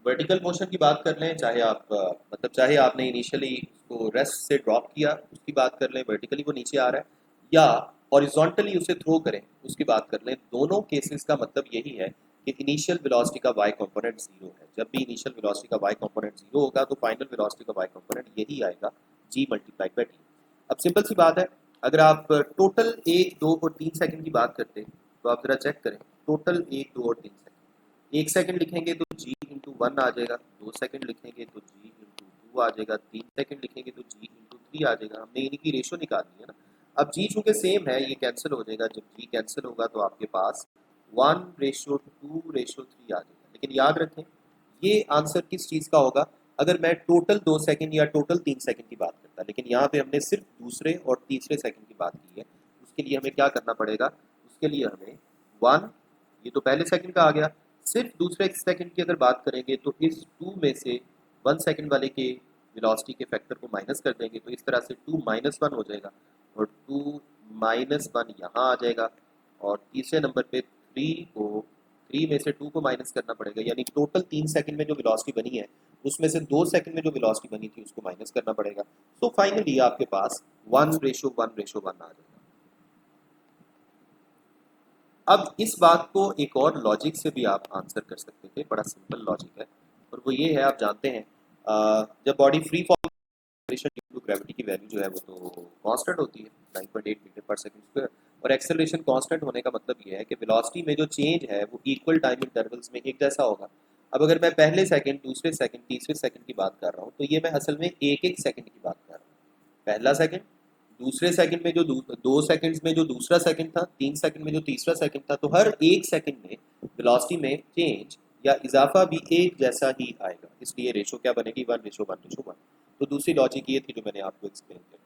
वर्टिकल मोशन की बात कर लें, चाहे आप मतलब चाहे आपने इनिशियली उसको रेस्ट से ड्रॉप किया उसकी बात कर लें, वर्टिकली वो नीचे आ रहा है, या हॉरिजॉन्टली उसे थ्रो करें उसकी बात कर लें, दोनों केसेस का मतलब यही है कि इनिशियल वेलोसिटी का y कंपोनेंट 0 है। जब भी इनिशियल वेलोसिटी का y कंपोनेंट 0 होगा तो फाइनल वेलोसिटी का y कंपोनेंट यही आएगा, g मल्टीप्लाई बाई t। अब सिंपल सी बात है, अगर आप टोटल 1 2 और 3 सेकंड की बात करते हैं तो आप जरा चेक करें, टोटल 1 2 और 3 सेकंड, 1 सेकंड लिखेंगे तो g इंटू 1 आ जाएगा, 2 सेकंड लिखेंगे तो g इंटू 2 आ जाएगा, 3 सेकंड लिखेंगे तो g इंटू 3 आ जाएगा। हमने इनकी रेशो निकालनी है ना। अब g चूंकि सेम है ये कैंसिल हो जाएगा, जब g कैंसिल होगा तो आपके पास 1:2:3 आ जाएगा। लेकिन याद रखें ये आंसर किस चीज़ का होगा, अगर मैं टोटल 2 सेकंड या टोटल 3 सेकंड की बात करता, लेकिन यहाँ पे हमने सिर्फ दूसरे और तीसरे सेकंड की बात की है। उसके लिए हमें क्या करना पड़ेगा, उसके लिए हमें 1, ये तो पहले सेकंड का आ गया, सिर्फ दूसरे सेकंड की अगर बात करेंगे तो इस 2 में से 1 सेकंड वाले के वेलोसिटी के फैक्टर को माइनस कर देंगे, तो इस तरह से 2 माइनस 1 हो जाएगा और 2 माइनस 1 यहाँ आ जाएगा। और तीसरे नंबर पे 3 में से 2 को माइनस करना पड़ेगा, यानी टोटल 3 सेकंड में जो वेलोसिटी बनी है उसमें से 2 सेकंड में जो वेलोसिटी बनी थी उसको माइनस करना पड़ेगा। तो फाइनली आपके पास 1:1:1 आ जाएगा। अब इस बात को एक और लॉजिक से भी आप आंसर कर सकते थे, बड़ा सिंपल लॉजिक है, और वो ये है, आप जानते हैं जब body free fall due to gravity की वैल्यू जो है वो तो कांस्टेंट होती है 9.8 मीटर पर सेकंड स्क्वायर, और एक्सेलरेशन कांस्टेंट होने का मतलब ये है कि वेलोसिटी में जो चेंज है वो इक्वल टाइम इंटरवल्स में एक जैसा होगा। अब अगर मैं पहले सेकंड, दूसरे सेकंड, तीसरे सेकंड की बात कर रहा हूँ तो ये मैं असल में एक एक सेकंड की बात कर रहा हूँ। पहला सेकंड, दूसरे सेकंड में जो 2 सेकंड्स में जो दूसरा सेकंड था, 3 सेकंड में जो तीसरा सेकंड था, तो हर एक सेकंड में वेलोसिटी में चेंज या इजाफा भी एक जैसा ही आएगा, इसलिए रेशो क्या बनेगी 1:1:1। तो दूसरी लॉजिक ये थी जो मैंने आपको एक्सप्लेन किया।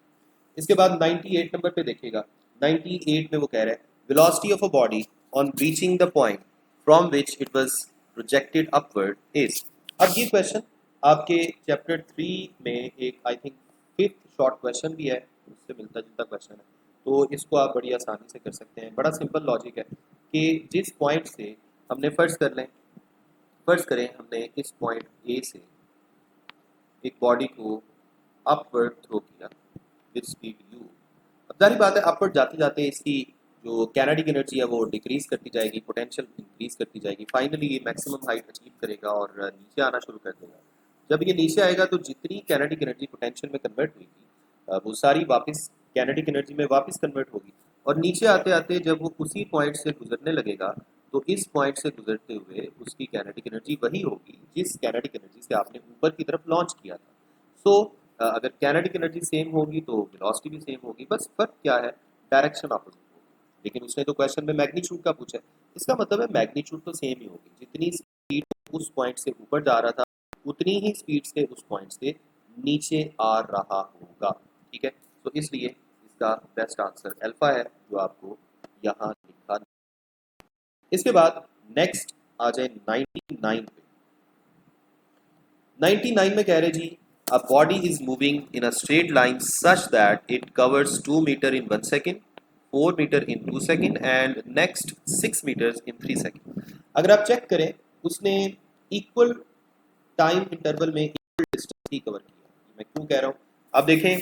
इसके बाद 98 नंबर पे देखिएगा, 98 में वो कह रहा है velocity of a body on reaching the point from which it was projected upward is. अब ये क्वेश्चन आपके चैप्टर 3 में एक I think 5th short question भी है, उससे मिलता जुलता क्वेश्चन है, तो इसको आप बड़ी आसानी से कर सकते हैं। बड़ा सिंपल लॉजिक है कि जिस पॉइंट से हमने फर्ज करें हमने इस पॉइंट ए से एक बॉडी को अपवर्ड थ्रो किया विद स्पीड u। अब जारी बात है अपवर्ड जाते जाते इसकी जो कैनेटिक एनर्जी है वो डिक्रीज करती जाएगी, पोटेंशियल इंक्रीज करती जाएगी, फाइनली ये मैक्सिमम हाइट अचीव करेगा और नीचे आना शुरू कर देगा। जब ये नीचे आएगा तो जितनी कैनेटिक एनर्जी पोटेंशियल में कन्वर्ट हुई थी वो सारी वापस कैनेटिक एनर्जी में वापस कन्वर्ट होगी, और नीचे आते आते जब वो उसी पॉइंट से गुजरने लगेगा तो इस पॉइंट से गुजरते हुए उसकी कैनेटिक एनर्जी वही होगी जिस कैनेटिक एनर्जी से आपने ऊपर की तरफ लॉन्च किया था। सो अगर कैनेटिक एनर्जी सेम होगी तो वेलोसिटी भी सेम होगी, बस फर्क क्या है, डायरेक्शन अपोजिट होगी। लेकिन उसने तो क्वेश्चन में मैग्नीट्यूड का पूछा है, इसका मतलब है मैग्नीट्यूड तो सेम ही होगी, जितनी स्पीड उस पॉइंट से ऊपर जा रहा था उतनी ही स्पीड से उस पॉइंट से नीचे आ रहा होगा। ठीक है, तो इसलिए इसका बेस्ट आंसर अल्फा है जो आपको यहाँ लिखा। इसके बाद नेक्स्ट आ जाए 99 पे। 99 में कह रहे जी a body is moving in a straight line such that it covers 2 meter in 1 second, 4 meter in 2 second and next 6 meters in 3 second। अगर आप चेक करें उसने इक्वल टाइम इंटरवल में इक्वल डिस्टेंस ही कवर किया। मैं क्यों कह रहा हूँ, अब देखें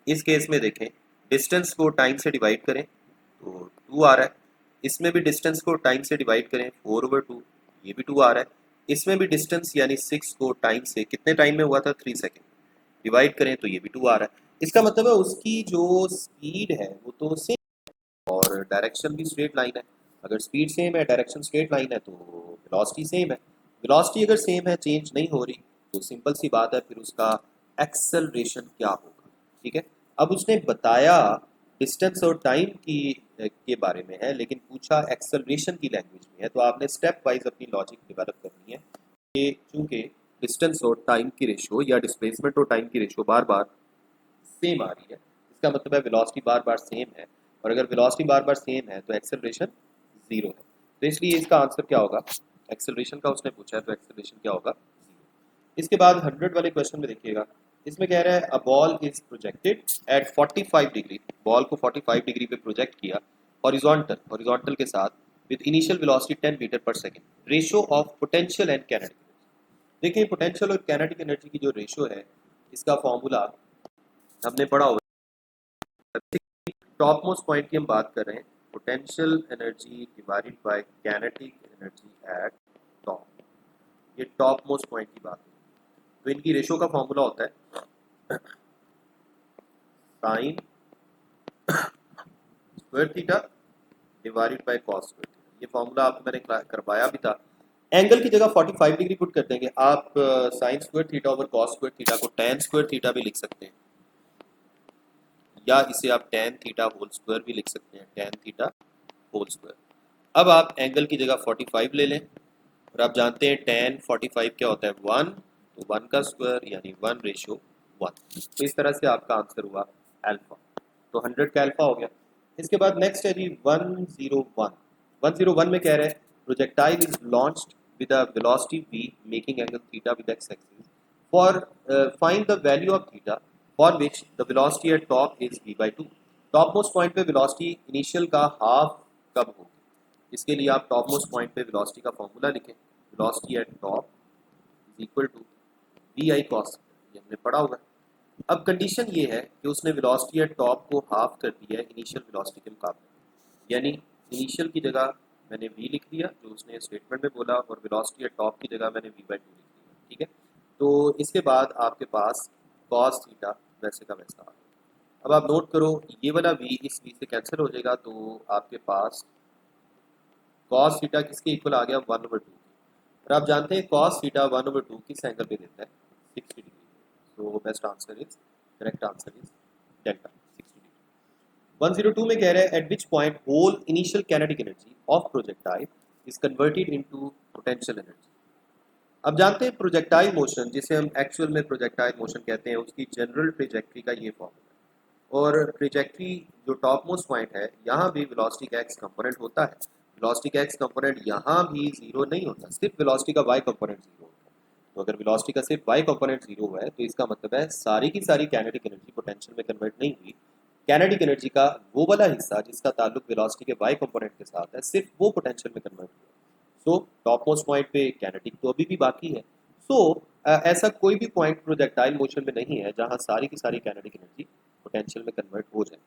इस केस में, देखें डिस्टेंस को टाइम से डिवाइड करें तो 2 आ रहा है, इसमें भी डिस्टेंस को टाइम से डिवाइड करें 4/2, ये भी 2 आ रहा है, इसमें भी डिस्टेंस यानी 6 को टाइम से कितने टाइम में हुआ था 3 सेकेंड डिवाइड करें तो ये भी 2 आ रहा है। इसका मतलब है उसकी जो स्पीड है वो तो सेम और डायरेक्शन भी स्ट्रेट लाइन है। अगर स्पीड सेम है, डायरेक्शन स्ट्रेट लाइन है तो वेलोसिटी सेम है। वेलोसिटी अगर सेम है, चेंज नहीं हो रही, तो सिंपल सी बात है फिर उसका एक्सेलरेशन क्या होगा। ठीक है, अब उसने बताया डिस्टेंस और टाइम की के बारे में है, लेकिन पूछा एक्सेलरेशन की लैंग्वेज में है, तो आपने स्टेप वाइज अपनी लॉजिक डेवलप करनी है कि चूंकि डिस्टेंस और टाइम की रेशो या डिस्प्लेसमेंट और टाइम की रेशो बार बार सेम आ रही है, इसका मतलब है वेलोसिटी बार बार सेम है, और अगर वेलोसिटी बार बार सेम है तो एक्सेलरेशन जीरो है। तो इसलिए इसका आंसर क्या होगा, एक्सेलरेशन का उसने पूछा है तो एक्सेलरेशन क्या होगा, जीरो। इसके बाद 100 वाले क्वेश्चन में देखिएगा, इसमें कह रहा है अ ball is projected at 45 degree, ball को 45 डिग्री पे प्रोजेक्ट किया हॉरिजॉन्टल के साथ with initial velocity 10 metre per second, ratio of potential and kinetic energy. देखिए पोटेंशियल और कैनेटिक एनर्जी की जो रेशो है इसका फॉर्मूला हमने पढ़ा होगा। टॉप मोस्ट पॉइंट की हम बात कर रहे हैं, potential energy divided by kinetic energy at top, ये टॉप मोस्ट पॉइंट की बात है। तो इनकी रेशो का फॉर्मूला होता है sign square theta divided by cos square theta. ये फॉर्मूला आपको मैंने करवाया भी था। एंगल की जगह 45 डिग्री पुट कर देंगे आप, sign square theta over cos square theta को tan स्क्वायर थीटा भी लिख सकते हैं, या इसे आप tan थीटा होल स्क्वायर भी लिख सकते हैं, tan थीटा होल स्क्वायर। अब आप एंगल की जगह 45 ले लें, और आप जानते हैं tan 45 क्या होता है 1, तो 1 का स्क्वायर यानी 1:1। तो इस तरह से आपका आंसर हुआ अल्फा, तो 100 का अल्फा हो गया। इसके बाद नेक्स्ट है जी 101। 101 में कह रहे हैं projectile is launched with a velocity v making angle theta with x axis. For find the value of theta for which the velocity at top is v by 2. Top most point पे वेलोसिटी इनिशियल का हाफ कब होगी, इसके लिए आप टॉप मोस्ट पॉइंट पे वेलोसिटी का फॉर्मूला लिखें, velocity at top is equal to we i cos, ये हमने पढ़ा हुआ है। अब कंडीशन ये है कि उसने वेलोसिटी एट टॉप को हाफ कर दिया है इनिशियल वेलोसिटी के मुकाबले, यानी इनिशियल की जगह मैंने v लिख दिया जो उसने स्टेटमेंट में बोला, और वेलोसिटी एट टॉप की जगह मैंने v by 2 लिख दिया, ठीक है। तो इसके बाद आपके पास cos थीटा वैसे का वैसा आ गया। अब आप नोट करो ये वाला v इस v से कैंसिल हो जाएगा, तो आपके पास cos थीटा किसके इक्वल आ गया 1/2 के। और आप जानते हैं cos थीटा 1/2 किस एंगल पे देता है 60 degree. So best answer is, correct answer is delta 60 degree. 102 में कह रहा है at which point whole initial kinetic energy of projectile is converted into potential energy. अब जानते हैं प्रोजेक्टाइल मोशन जिसे हम एक्चुअल में प्रोजेक्टाइल मोशन कहते हैं उसकी जनरल ट्रेजेक्ट्री का ये फॉर्मूला है, और ट्रेजेक्ट्री जो टॉप मोस्ट पॉइंट है यहाँ भी वेलोसिटी का एक्स कंपोनेंट होता है, वेलोसिटी का एक्स कंपोनेंट यहाँ भी जीरो नहीं होता, सिर्फ वेलोसिटी का वाई कंपोनेंट जीरो होता है। तो अगर वेलोसिटी का सिर्फ वाई कंपोनेंट जीरो हुआ है तो इसका मतलब है सारी की सारी काइनेटिक एनर्जी पोटेंशियल में कन्वर्ट नहीं हुई। काइनेटिक एनर्जी का वो वाला हिस्सा जिसका ताल्लुक वेलोसिटी के वाई कंपोनेंट के साथ है सिर्फ वो पोटेंशियल में कन्वर्ट हुआ। सो टॉप मोस्ट पॉइंट पे काइनेटिक तो अभी भी बाकी है। सो ऐसा कोई भी पॉइंट प्रोजेक्टाइल मोशन में नहीं है जहाँ सारी की सारी काइनेटिक एनर्जी पोटेंशियल में कन्वर्ट हो जाए,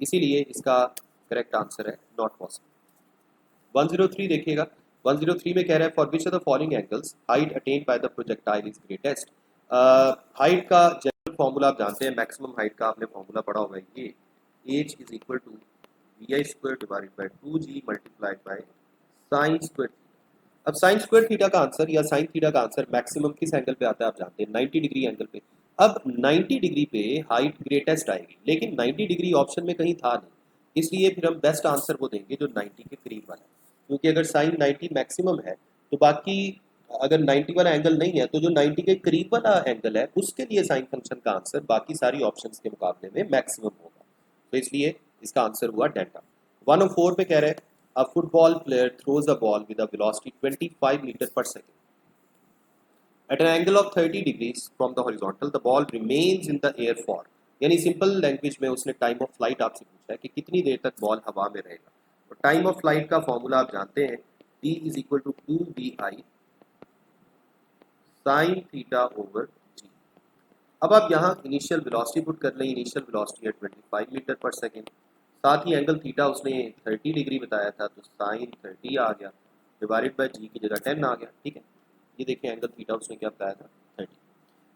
इसीलिए इसका करेक्ट आंसर है नॉट पॉसिबल। 103 देखिएगा, 103 में कह रहा है for which of the following angles height attend by the projectile is greatest. Height का जनरल फॉर्मूला आप जानते हैं, मैक्सिमम हाइट का आपने फॉर्मूला पढ़ा होगा, ये H is equal to we i square divided by 2g multiplied by sine square. अब साइन स्क्वायर थीटा का आंसर या साइन थीटा का आंसर मैक्सिमम किस एंगल पे आता है आप जानते हैं 90 डिग्री एंगल पे। अब 90 डिग्री पे हाइट ग्रेटेस्ट आएगी, लेकिन 90 डिग्री ऑप्शन में कहीं था नहीं, इसलिए फिर हम बेस्ट आंसर वो देंगे जो 90 के करीब वाला है, क्योंकि अगर साइन 90 मैक्सिमम है तो बाकी अगर 90 वाला एंगल नहीं है तो जो 90 के करीब वाला एंगल है उसके लिए साइन फंक्शन का आंसर बाकी सारी ऑप्शंस के मुकाबले में मैक्सिमम होगा, तो इसलिए इसका आंसर हुआ डेल्टा। 104 पे कह रहे हैं a football player throws a ball with a velocity 25 meter per second. At an angle of 30 degrees from the horizontal, the ball remains in the air for, यानी सिंपल लैंग्वेज में उसने टाइम ऑफ फ्लाइट आपसे पूछा है कि कितनी देर तक बॉल हवा में रहेगा। और टाइम ऑफ फ्लाइट का फॉर्मूला आप जानते हैं t is equal to 2vi sine theta over g। अब आप यहाँ इनिशियल वेलोसिटी पुट कर लें, इनिशियल वेलोसिटी है 25 मीटर पर सेकेंड, साथ ही एंगल थीटा उसने 30 डिग्री बताया था तो साइन 30 आ गया, डिवाइडेड बाय जी की जगह 10 आ गया, ठीक है। ये देखिए एंगल थीटा उसने क्या बताया था 30।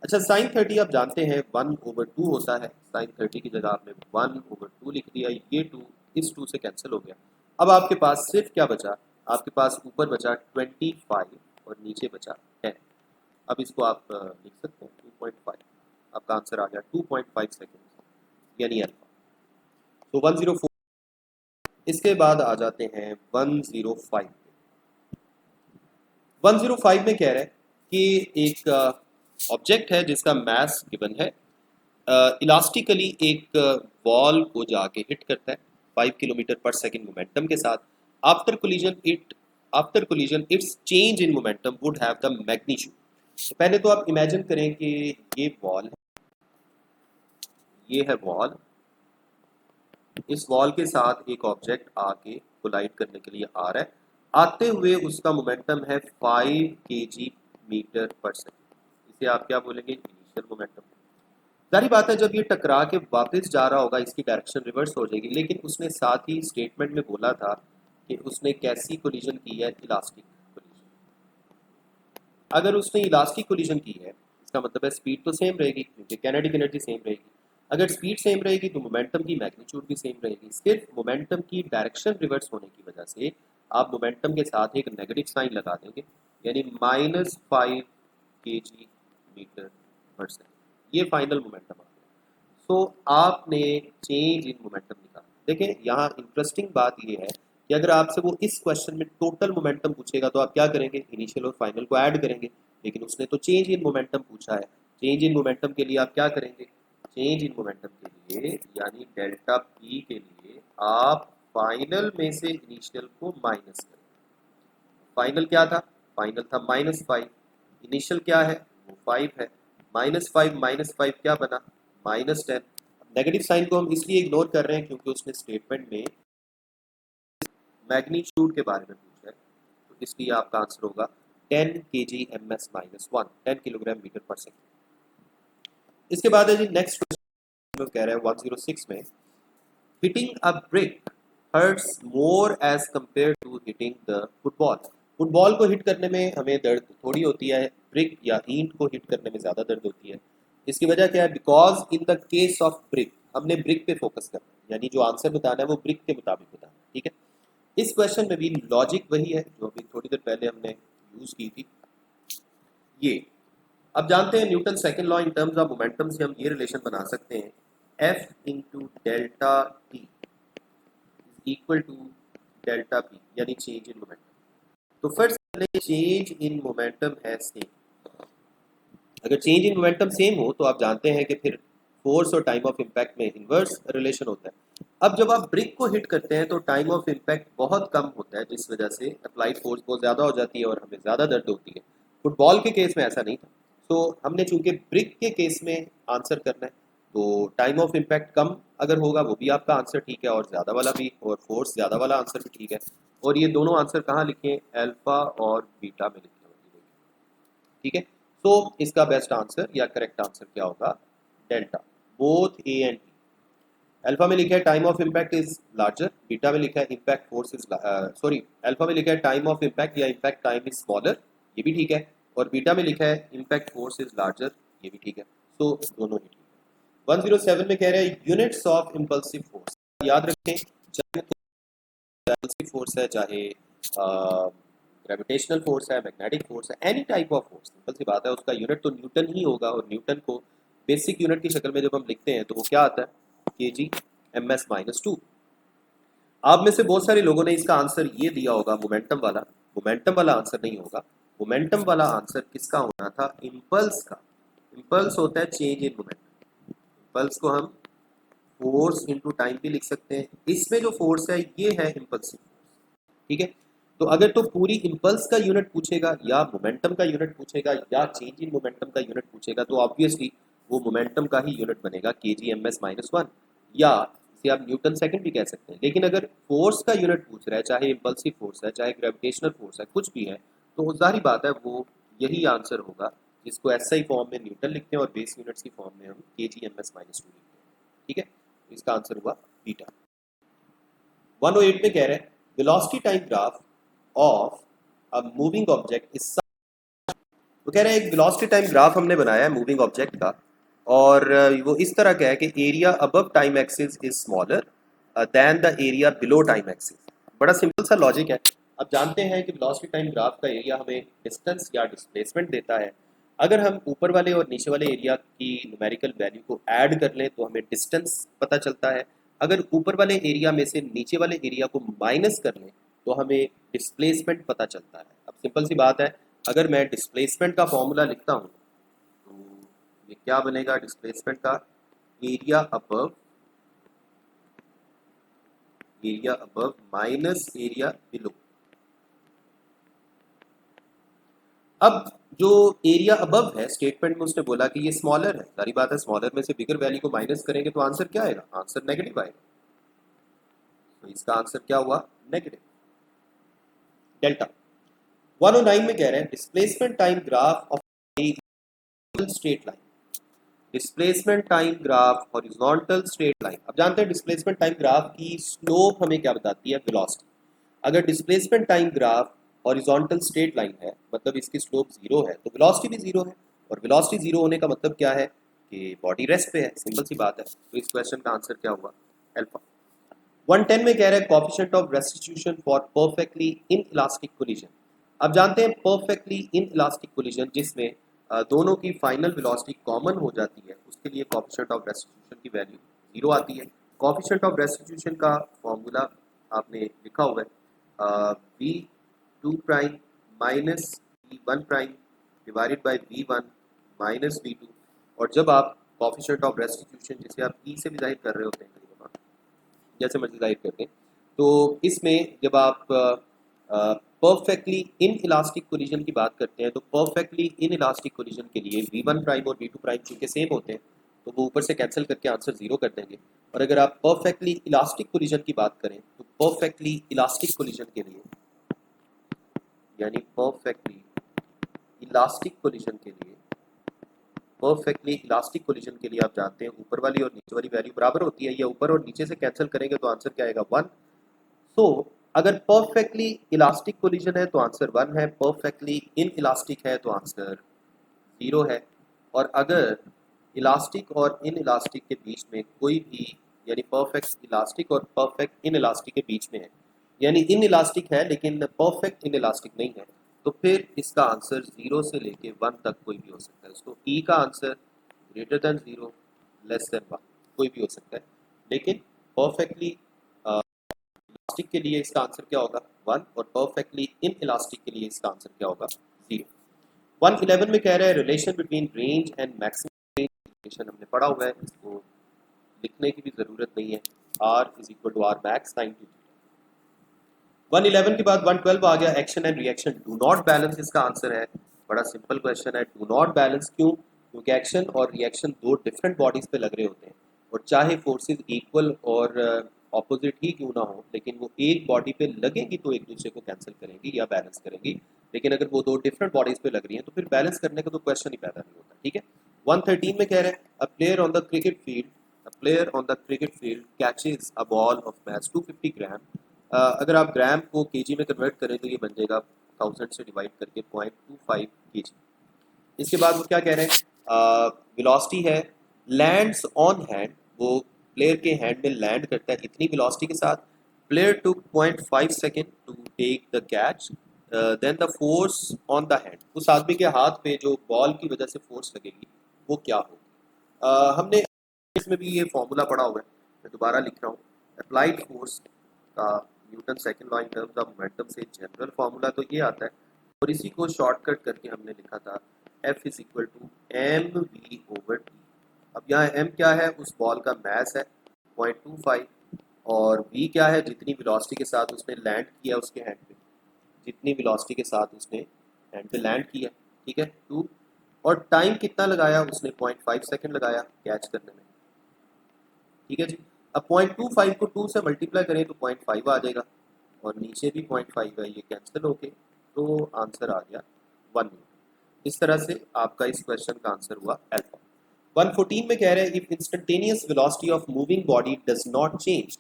अच्छा साइन 30 आप जानते हैं 1/2 होता है, साइन 30 की जगह आपने 1/2 लिख दिया, ये 2 इस 2 से कैंसिल हो गया। अब आपके पास सिर्फ क्या बचा, आपके पास ऊपर बचा 25 और नीचे बचा 10। अब इसको आप लिख सकते हैं 2.5, आपका आंसर आ गया 2.5 सेकेंड यानी अल्फा। तो 104। इसके बाद आ जाते हैं 105। 105 में कह रहे हैं कि एक ऑब्जेक्ट है जिसका मास गिवन है, इलास्टिकली एक वॉल को जाके हिट करता है 5 किलोमीटर पर सेकेंड मोमेंटम के साथ। After collision it's change in momentum would have the magnitude. पहले तो आप इमेजिन करें कि ये वॉल है, ये है वॉल, इस वॉल के साथ एक ऑब्जेक्ट आके कोलाइड करने के लिए आ रहा है, आते हुए उसका मोमेंटम है 5 kg मीटर पर सेकेंड, इसे आप क्या बोलेंगे इनिशियल मोमेंटम। जारी बात है जब ये टकरा के वापस जा रहा होगा इसकी डायरेक्शन रिवर्स हो जाएगी, लेकिन उसने साथ ही स्टेटमेंट में बोला था कि उसने कैसी कोलिजन की है, इलास्टिक कोलिजन। अगर उसने इलास्टिक कोलिजन की है इसका मतलब है स्पीड तो सेम रहेगी क्योंकि काइनेटिक एनर्जी सेम रहेगी। अगर स्पीड सेम रहेगी तो मोमेंटम की मैग्नीट्यूड भी सेम रहेगी, सिर्फ मोमेंटम की डायरेक्शन रिवर्स होने की वजह से आप मोमेंटम के साथ एक नेगेटिव साइन लगा देंगे, यानी -5 kg मीटर पर सेकेंड, ये फाइनल मोमेंटम आ गया। सो आपने चेंज इन मोमेंटम निकाला। देखें यहाँ इंटरेस्टिंग बात ये है कि अगर आपसे वो इस क्वेश्चन में टोटल मोमेंटम पूछेगा तो आप क्या करेंगे, इनिशियल और फाइनल को ऐड करेंगे, लेकिन उसने तो चेंज इन मोमेंटम पूछा है। चेंज इन मोमेंटम के लिए आप क्या करेंगे, चेंज इन मोमेंटम के लिए यानी डेल्टा पी के लिए आप फाइनल में से इनिशियल को माइनस करेंगे, फाइनल क्या था, फाइनल था -5, इनिशियल क्या है वो 5 है, -5 क्या बना, -10। नेगेटिव साइन को हम इसलिए इग्नोर कर रहे हैं क्योंकि उसने स्टेटमेंट में मैग्नीट्यूड के बारे में पूछा है, तो इसलिए आपका आंसर होगा 10 kg/-1, 10 kilogram metre per second. इसके बाद है जी नेक्स्ट क्वेश्चन कह रहे हैं 106 में, hitting a brick hurts more as compare to hitting the football. Football को हिट करने में हमें दर्द थोड़ी होती है, ब्रिक या ईंट को हिट करने में ज़्यादा दर्द होती है। इसकी वजह क्या है, because in the case of brick हमने ब्रिक पे फोकस करना है, यानी जो आंसर बताना है वो ब्रिक के मुताबिक बताना है, ठीक है। इस क्वेश्चन में भी लॉजिक वही है जो अभी थोड़ी देर पहले हमने यूज़ की थी। ये अब जानते हैं Newton second law in terms of momentum से हम ये रिलेशन बना सकते हैं, F into delta t equal to delta p, यानी चेंज इन मोमेंटम। तो फर्स्ट चेंज इन मोमेंटम है सेम। अगर चेंज इन मोमेंटम सेम हो तो आप जानते हैं कि फिर फोर्स और टाइम ऑफ इम्पैक्ट में इन्वर्स रिलेशन होता है। अब जब आप ब्रिक को हिट करते हैं तो टाइम ऑफ इम्पैक्ट बहुत कम होता है, जिस वजह से अप्लाइड फोर्स बहुत ज़्यादा हो जाती है और हमें ज़्यादा दर्द होती है। फुटबॉल के केस में ऐसा नहीं था, तो हमने चूंकि ब्रिक के केस में आंसर करना है, तो टाइम ऑफ इम्पैक्ट कम अगर होगा वो भी आपका आंसर ठीक है, और ज़्यादा वाला भी, और फोर्स ज़्यादा वाला आंसर भी ठीक है। और ये दोनों आंसर कहाँ लिखे हैं, अल्फा और बीटा में लिखे हैं, ठीक है। तो इसका बेस्ट आंसर या करेक्ट आंसर क्या होगा, delta, both A and B. Alpha में लिखा है time of impact is larger, beta में लिखा है impact force is sorry, alpha में लिखा है टाइम ऑफ इम्पैक्ट या इम्पैक्ट टाइम इज स्मॉलर, ये भी ठीक है। और बीटा में लिखा है इम्पैक्ट फोर्स इज लार्जर, ये भी ठीक है। तो दोनों ही ठीक है। 107 में कह रहे हैं यूनिट्स ऑफ इम्पल्सिव फोर्स, याद रखें चाहे इम्पल्सिव फोर्स है, चाहे ग्रेविटेशनल फोर्स है, मैग्नेटिक फोर्स है, any type of force, simple सी बात है, उसका यूनिट तो न्यूटन ही होगा। और न्यूटन को बेसिक यूनिट की शक्ल में जब हम लिखते हैं तो वो क्या आता है, kg/-2। आप में से बहुत सारे लोगों ने इसका आंसर ये दिया होगा मोमेंटम वाला, मोमेंटम वाला आंसर नहीं होगा। मोमेंटम वाला आंसर किसका होना था, इम्पल्स का। इम्पल्स होता है चेंज इन मोमेंटम। इम्पल्स को हम फोर्स इनटू टाइम भी लिख सकते हैं। इसमें जो फोर्स है ये है इम्पल्सिव फोर्स, ठीक है। तो अगर तो पूरी इम्पल्स का यूनिट पूछेगा या मोमेंटम का यूनिट पूछेगा या चेंज इन मोमेंटम का यूनिट पूछेगा, तो ऑब्वियसली वो मोमेंटम का ही यूनिट बनेगा, kg/-1, या इसे आप न्यूटन सेकंड भी कह सकते हैं। लेकिन अगर फोर्स का यूनिट पूछ रहा है, चाहे इम्पल्सिव फोर्स है, चाहे ग्रेविटेशनल फोर्स है, कुछ भी है, तो जाहिर बात है वो यही आंसर होगा, जिसको एसआई फॉर्म में न्यूटन लिखते हैं और बेस यूनिट्स की फॉर्म में हम kg/-2 लिखते हैं, ठीक है। इसका आंसर हुआ बीटा। 108 में कह रहे हैं velocity time graph of a moving object is, वो कह रहे हैं एक वेलोसिटी टाइम ग्राफ हमने बनाया है मूविंग ऑब्जेक्ट का, और वो इस तरह का है कि area above time axis is smaller than the area below time axis. बड़ा सिंपल सा लॉजिक है। अब जानते हैं कि वेलोसिटी टाइम ग्राफ का एरिया हमें डिस्टेंस या डिस्प्लेसमेंट देता है। अगर हम ऊपर वाले और नीचे वाले एरिया की न्यूमेरिकल वैल्यू को ऐड कर लें तो हमें डिस्टेंस पता चलता है। अगर ऊपर वाले एरिया में से नीचे वाले एरिया को माइनस कर लें तो हमें डिस्प्लेसमेंट पता चलता है। अब सिंपल सी बात है, अगर मैं डिस्प्लेसमेंट का फॉर्मूला लिखता हूँ तो ये क्या बनेगा, डिस्प्लेसमेंट का area above minus area below. अब जो एरिया अबव है स्टेटमेंट में उसने बोला कि ये स्मॉलर है, सारी बात है, स्मॉलर में से बिगर वैल्यू को माइनस करेंगे तो आंसर क्या आएगा, आंसर नेगेटिव आएगा। तो इसका आंसर क्या हुआ, नेगेटिव, डेल्टा। 109 में कह रहे हैं displacement time graph of straight line, displacement time graph horizontal straight line. अब जानते हैं डिस्प्लेसमेंट टाइम ग्राफ की स्लोप हमें क्या बताती है, वेलोसिटी। अगर displacement time graph horizontal straight line है मतलब इसकी स्लोप जीरो है, तो वेलोसिटी भी जीरो है, और वेलोसिटी जीरो होने का मतलब क्या है कि बॉडी रेस्ट पे है, सिंपल सी बात है। तो इस क्वेश्चन का आंसर क्या हुआ, अल्फा। 110 में कह रहा है coefficient of restitution for perfectly in elastic collision. अब जानते हैं परफेक्टली इन इलास्टिक कोलिजन जिसमें दोनों की फाइनल वेलोसिटी कॉमन हो जाती है, उसके लिए कोएफिशिएंट ऑफ रेस्टिट्यूशन की वैल्यू जीरो आती है। कोएफिशिएंट ऑफ रेस्टिट्यूशन का फॉर्मूला आपने लिखा हुआ है, v2 minus v1 divided by v1 minus v2। और जब आप कोएफिशिएंट ऑफ रेस्टिट्यूशन जिसे आप e से भी जाहिर कर रहे होते हैं, जैसे मर्जी जाहिर करते हैं, तो इसमें जब आप परफेक्टली इन इलास्टिक कोलिजन की बात करते हैं तो परफेक्टली इन इलास्टिक कोलिजन के लिए v1 प्राइम और v2 प्राइम चूंकि सेम होते हैं तो वो ऊपर से कैंसिल करके आंसर 0 कर देंगे। और अगर आप परफेक्टली इलास्टिक कोलिजन की बात करें तो परफेक्टली इलास्टिक कोलिजन के लिए यानी परफेक्टली इलास्टिक कोलिजन के लिए परफेक्टली इलास्टिक कोलिजन के लिए आप जानते हैं ऊपर वाली और नीचे वाली वैल्यू बराबर होती है, या ऊपर और नीचे से कैंसिल करेंगे तो आंसर क्या आएगा 1। सो अगर परफेक्टली इलास्टिक कोलिजन है तो आंसर 1 है, परफेक्टली इन इलास्टिक है तो आंसर 0 है। और अगर इलास्टिक और इन इलास्टिक के बीच में कोई भी यानी परफेक्ट इलास्टिक और परफेक्ट इन इलास्टिक के बीच में है यानी इन इलास्टिक है लेकिन परफेक्ट इन इलास्टिक नहीं है तो फिर इसका आंसर 0 से लेके 1 तक कोई भी हो सकता है। तो ई का answer greater than 0 less than 1 कोई भी हो सकता है, लेकिन परफेक्टली इलास्टिक के लिए इसका आंसर क्या होगा 1 और परफेक्टली इन इलास्टिक के लिए इसका आंसर क्या होगा 0। 111 में कह रहा है relation between range and maximum range relation हमने पढ़ा हुआ है, इसको लिखने की भी ज़रूरत नहीं है। R is equal to R max time two 111 के बाद 112 आ गया action and reaction do not balance. इसका आंसर है बड़ा सिंपल क्वेश्चन है, डू नॉट बैलेंस क्यों? क्योंकि एक्शन और रिएक्शन दो डिफरेंट बॉडीज पे लग रहे होते हैं और चाहे फोर्सेस इक्वल और ऑपोजिट ही क्यों ना हो लेकिन वो एक बॉडी पे लगेंगी तो एक दूसरे को कैंसिल करेंगी या बैलेंस करेंगी, लेकिन अगर वो दो डिफरेंट बॉडीज पे लग रही हैं तो फिर बैलेंस करने का तो क्वेश्चन ही पैदा नहीं होता। ठीक है, 113 में कह रहे हैं a player on the cricket field catches a ball of match 250 ग्राम। अगर आप ग्राम को केजी में कन्वर्ट करें तो ये बन जाएगा 1000 से डिवाइड करके 0.25 केजी। इसके बाद वो क्या कह रहे हैं वेलोसिटी है लैंड्स ऑन हैंड, वो प्लेयर के हैंड में लैंड करता है इतनी वेलोसिटी के साथ। Player took 0.5 second to take the catch, then the force on the hand, उस आदमी के हाथ पे जो बॉल की वजह से फोर्स लगेगी वो क्या होगी। हमने इसमें भी ये फॉर्मूला पढ़ा हुआ है, मैं दोबारा लिख रहा हूँ। अप्लाइड फोर्स का Newton second law in terms of momentum से जनरल फार्मूला तो ये आता है और इसी को शॉर्टकट करके हमने लिखा था F is equal to M V over T. अब यहाँ एम क्या है, उस बॉल का मैस है 0.25 और वी क्या है, जितनी वेलोसिटी के साथ उसने लैंड किया उसके हैंड पे, जितनी वेलोसिटी के साथ उसने हैंड पे लैंड किया, ठीक है 2, और टाइम कितना लगाया उसने 0.5 सेकेंड लगाया कैच करने में। ठीक है जी, अब 0.25 को 2 से मल्टीप्लाई करें तो 0.5 आ जाएगा और नीचे भी 0.5 है, ये कैंसिल हो गए तो आंसर आ गया 1 न्यूटन। इस तरह से आपका इस क्वेश्चन का आंसर हुआ अल्फा। 114 में कह रहे हैं if instantaneous velocity of moving body does not change,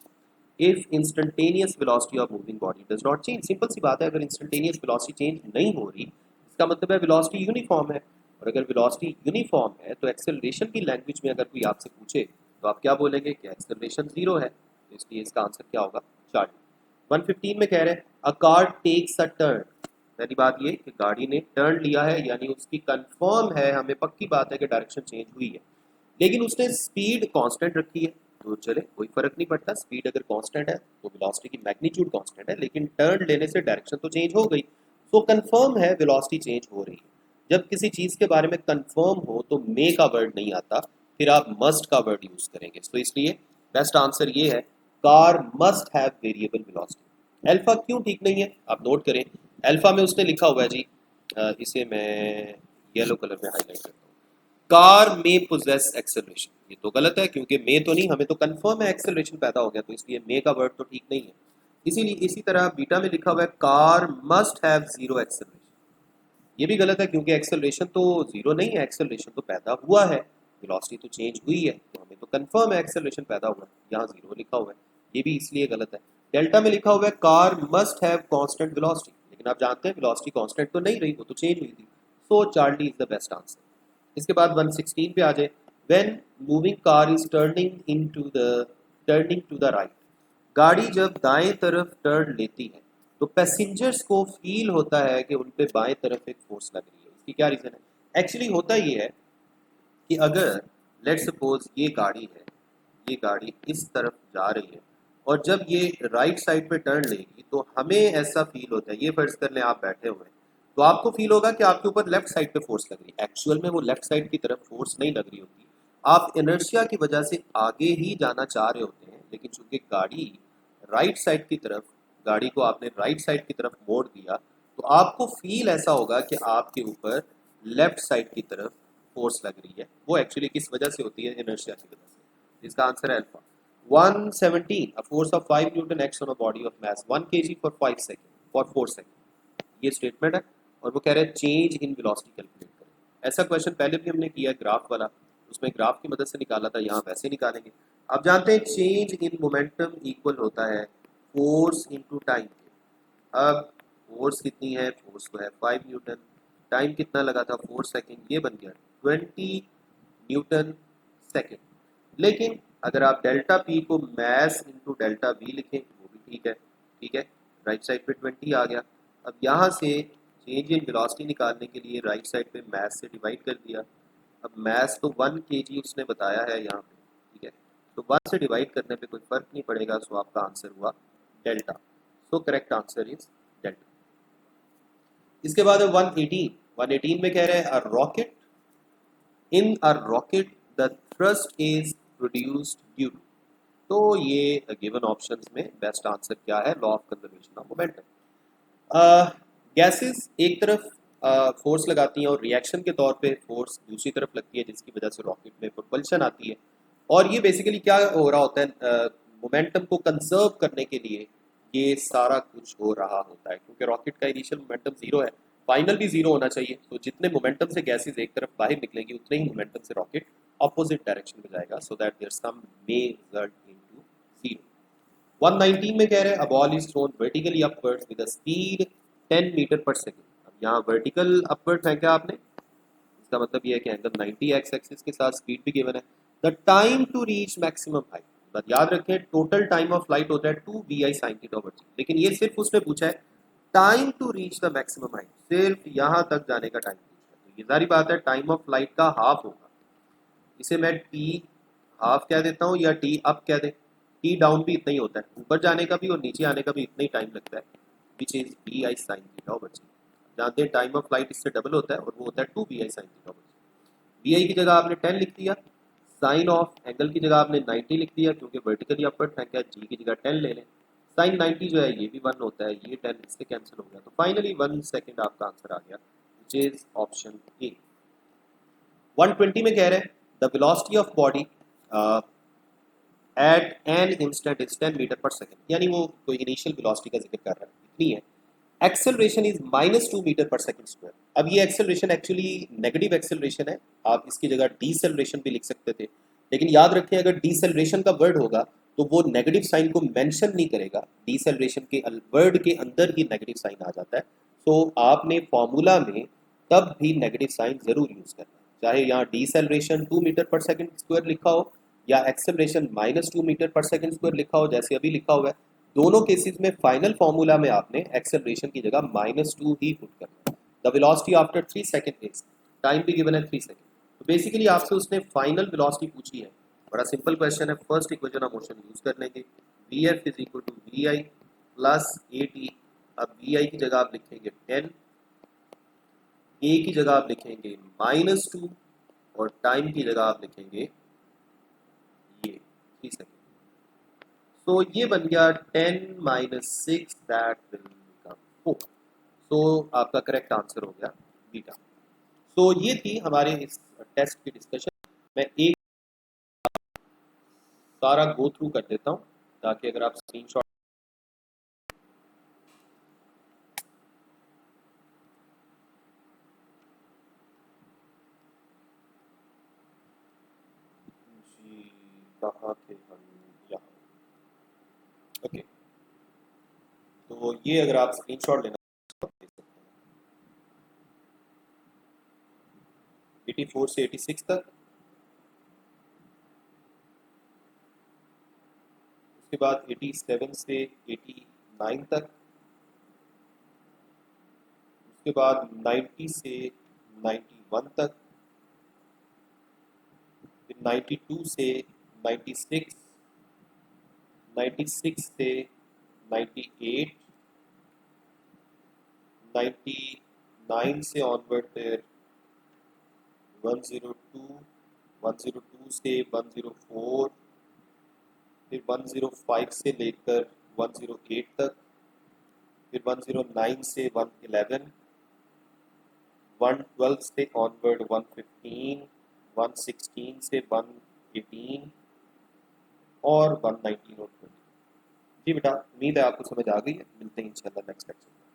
if instantaneous velocity of moving body does not change, simple सी बात है, अगर इंस्टेंटेनियस वेलोसिटी चेंज नहीं हो रही इसका मतलब है वेलोसिटी यूनिफॉर्म है, और अगर वेलोसिटी यूनिफॉर्म है तो एक्सेलरेशन की लैंग्वेज में अगर कोई आपसे पूछे तो आप क्या बोलेंगे कि एक्सेलरेशन 0 है, तो इसलिए इसका आंसर क्या होगा चार्ट। 115 में कह रहे हैं a car takes a turn, पहली बात ये कि गाड़ी ने टर्न लिया है यानी उसकी कंफर्म है, हमें पक्की बात है कि डायरेक्शन चेंज हुई है, लेकिन उसने स्पीड कांस्टेंट रखी है तो चले कोई फर्क नहीं पड़ता, स्पीड अगर कांस्टेंट है तो वेलोसिटी की मैग्नीट्यूड कांस्टेंट है, लेकिन टर्न लेने से डायरेक्शन तो चेंज हो गई, तो कंफर्म है वेलोसिटी चेंज हो रही है। जब किसी चीज़ के बारे में कंफर्म हो तो मे का वर्ड नहीं आता, फिर आप मस्ट का वर्ड यूज करेंगे, तो इसलिए बेस्ट आंसर ये है car must have variable velocity. Alpha क्यों ठीक नहीं है आप नोट करें, अल्फा में उसने लिखा हुआ है जी, इसे मैं येलो कलर में हाईलाइट करता हूँ, कार में पोजेस एक्सेलरेशन, ये तो गलत है क्योंकि मे तो नहीं, हमें तो कंफर्म है एक्सेलरेशन पैदा हो गया, तो इसलिए मे का वर्ड तो ठीक नहीं है। इसीलिए इसी तरह बीटा में लिखा हुआ है car must have zero acceleration, ये भी गलत है क्योंकि एक्सेलरेशन तो जीरो नहीं है, एक्सेलरेशन तो पैदा हुआ है, वेलोसिटी तो चेंज हुई है, तो हमें तो कंफर्म है एक्सेलरेशन पैदा हुआ है, यहाँ जीरो लिखा हुआ है, ये भी इसलिए गलत है। डेल्टा में लिखा हुआ है car must have constant velocity, लेकिन आप जानते हैं वेलोसिटी कांस्टेंट तो नहीं रही, वो तो चेंज हुई थी, so Charlie is the best answer. इसके बाद 116 पे आ जाए when moving car is turning to the right, गाड़ी जब दाएं तरफ टर्न लेती है तो पैसेंजर्स को फील होता है कि उन पे बाएं तरफ एक फोर्स लग रही है, इसकी क्या रीज़न है? एक्चुअली होता ये है कि अगर लेट सपोज ये गाड़ी इस तरफ जा रही है और जब ये राइट साइड पे टर्न लेगी तो हमें ऐसा फील होता है, ये फर्ज कर लें आप बैठे हुए हैं तो आपको फील होगा कि आपके ऊपर लेफ्ट साइड पे फोर्स लग रही है, एक्चुअल में वो लेफ्ट साइड की तरफ फोर्स नहीं लग रही होती, आप इनर्शिया की वजह से आगे ही जाना चाह रहे होते हैं, लेकिन चूंकि गाड़ी राइट साइड की तरफ गाड़ी को आपने राइट साइड की तरफ मोड़ दिया तो आपको फील ऐसा होगा कि आपके ऊपर लेफ्ट साइड की तरफ फोर्स लग रही है। वो एक्चुअली किस वजह से होती है? इनर्शिया की वजह से। इसका आंसर है alpha. 117 a force of 5 Newton acts on a body of mass 1 kg for 5 second for 4 second. ये स्टेटमेंट है और वो कह रहे हैं चेंज इन वेलोसिटी कैलकुलेट करें। ऐसा क्वेश्चन पहले भी हमने किया है ग्राफ वाला, उसमें ग्राफ की मदद से निकाला था, यहाँ वैसे निकालेंगे। अब जानते हैं चेंज इन मोमेंटम इक्वल होता है फोर्स इनटू टाइम के। अब फोर्स कितनी है? फोर्स तो है 5 न्यूटन, टाइम कितना लगा था? 4 सेकंड, ये बन गया 20 न्यूटन सेकंड। लेकिन अगर आप डेल्टा पी को मैस इंटू डेल्टा वी लिखें वो भी ठीक है। ठीक है, राइट साइड पे 20 आ गया। अब यहाँ से चेंज इन वेलोसिटी निकालने के लिए राइट साइड पे मैस से डिवाइड कर दिया। अब मैस तो 1 kg उसने बताया है यहाँ पे, ठीक है, तो 1 से डिवाइड करने पे कोई फर्क नहीं पड़ेगा, सो आपका आंसर हुआ delta. So correct answer is delta. इसके बाद 118 में कह रहे हैं a rocket in a rocket the thrust is produced due to. तो ये गिवन ऑप्शंस में बेस्ट आंसर क्या है? Law of conservation of momentum. Gases एक तरफ फोर्स लगाती हैं और रिएक्शन के तौर पे फोर्स दूसरी तरफ लगती है, जिसकी वजह से रॉकेट में प्रोपल्शन आती है। और ये बेसिकली क्या हो रहा होता है? मोमेंटम को कंजर्व करने के लिए ये सारा कुछ हो रहा होता है, क्योंकि रॉकेट का इनिशियल मोमेंटम जीरो है, फाइनल भी जीरो होना चाहिए। तो जितने मोमेंटम से गैसेस एक तरफ बाहर निकलेंगी उतने ही मोमेंटम से रॉकेट ऑपोजिट डायरेक्शन में जाएगा, so that their sum may result into zero. 119 में कह रहे हैं a ball is thrown vertically upwards with a speed 10 metre per second. अब यहाँ वर्टिकल अपवर्ड फेंका आपने, इसका मतलब ये है कि एंगल 90 एक्स एक्सिस के साथ स्पीड भी गिवन है। The time to reach maximum height, but याद रखें टोटल टाइम ऑफ फ्लाइट होता है 2 vi sin theta over G, लेकिन ये सिर्फ उसने पूछा है time to reach the maximum height, सिर्फ यहाँ तक जाने का टाइम पूछा है। तो ये सारी बात है टाइम ऑफ फ्लाइट का हाफ होगा। इसे मैं टी हाफ कह देता हूँ या टी अप कह दे, टी डाउन भी इतना ही होता है, ऊपर जाने का भी और नीचे आने का भी इतना ही टाइम लगता है, which is B I sine theta over g. जानते हैं टाइम ऑफ फ्लाइट इससे डबल होता है और वो होता है 2 bi sin theta over g. B I की जगह आपने 10 लिख दिया, साइन ऑफ एंगल की जगह आपने 90 लिख दिया क्योंकि वर्टिकली अपवर्ड फेंका है, जी की जगह 10 ले लें। साइन 90 जो है ये भी 1 होता है, ये 10 इससे कैंसिल हो गया, तो फाइनली 1 सेकंड आपका आंसर आ गया, विच इज ऑप्शन ए। 120 में कह रहे हैं the velocity of body at an instant is 10 metre per second, यानी वो कोई इनिशियल वेलोसिटी का जिक्र कर रहा है, इतनी है। Acceleration is -2 metre per second square. अब ये एक्सेलरेशन एक्चुअली नेगेटिव एक्सेलरेशन है, आप इसकी जगह डीसेलरेशन भी लिख सकते थे, लेकिन याद रखें अगर डीसेलरेशन का वर्ड होगा तो वो नेगेटिव साइन को मेंशन नहीं करेगा, डीसेलरेशन के वर्ड के अंदर ही नेगेटिव साइन आ जाता है। तो आपने फॉर्मूला में तब भी नेगेटिव साइन जरूर यूज करना है, चाहे यहाँ deceleration 2 metre per second square लिखा हो या acceleration -2 metre per second square लिखा हो जैसे अभी लिखा हुआ है। दोनों केसेस में फाइनल फॉर्मूला में आपने एक्सेलरेशन की जगह -2 ही पुट करना है। The velocity after 3 second is, time भी गिवन है 3 सेकंड। तो बेसिकली आपसे उसने फाइनल वेलोसिटी पूछी है, बड़ा सिंपल क्वेश्चन है, first equation of motion use कर लेंगे, V F is equal to we I plus A T. अब वी आई की जगह आप लिखेंगे 10, ए की जगह आप लिखेंगे -2 और टाइम की जगह आप लिखेंगे ये 3 सेकंड। तो ये बन गया 10 - 6 दैट विल बिकम 4। तो आपका करेक्ट आंसर हो गया बीटा। तो ये थी हमारे इस टेस्ट की डिस्कशन। मैं एक सारा गो थ्रू कर देता हूँ ताकि अगर आप स्क्रीनशॉट जी कहाँ थे हम, यहाँ। ओके, तो ये अगर आप स्क्रीनशॉट लेना तो आप ले सकते हैं 84 से 86 तक, उसके बाद 87 से 89 तक, उसके बाद 90 से 91 तक, फिर 92 से 96, 96 से 98, 99 से ऑनवर्ड फिर 102, 102 से 104, फिर 105 से लेकर 108 तक, फिर 109 से 111, 112 से ऑनवर्ड 115, 116 से 118 और 119 और 20। जी बेटा, उम्मीद है आपको समझ आ गई है। मिलते हैं इंशाल्लाह नेक्स्ट लेक्चर में।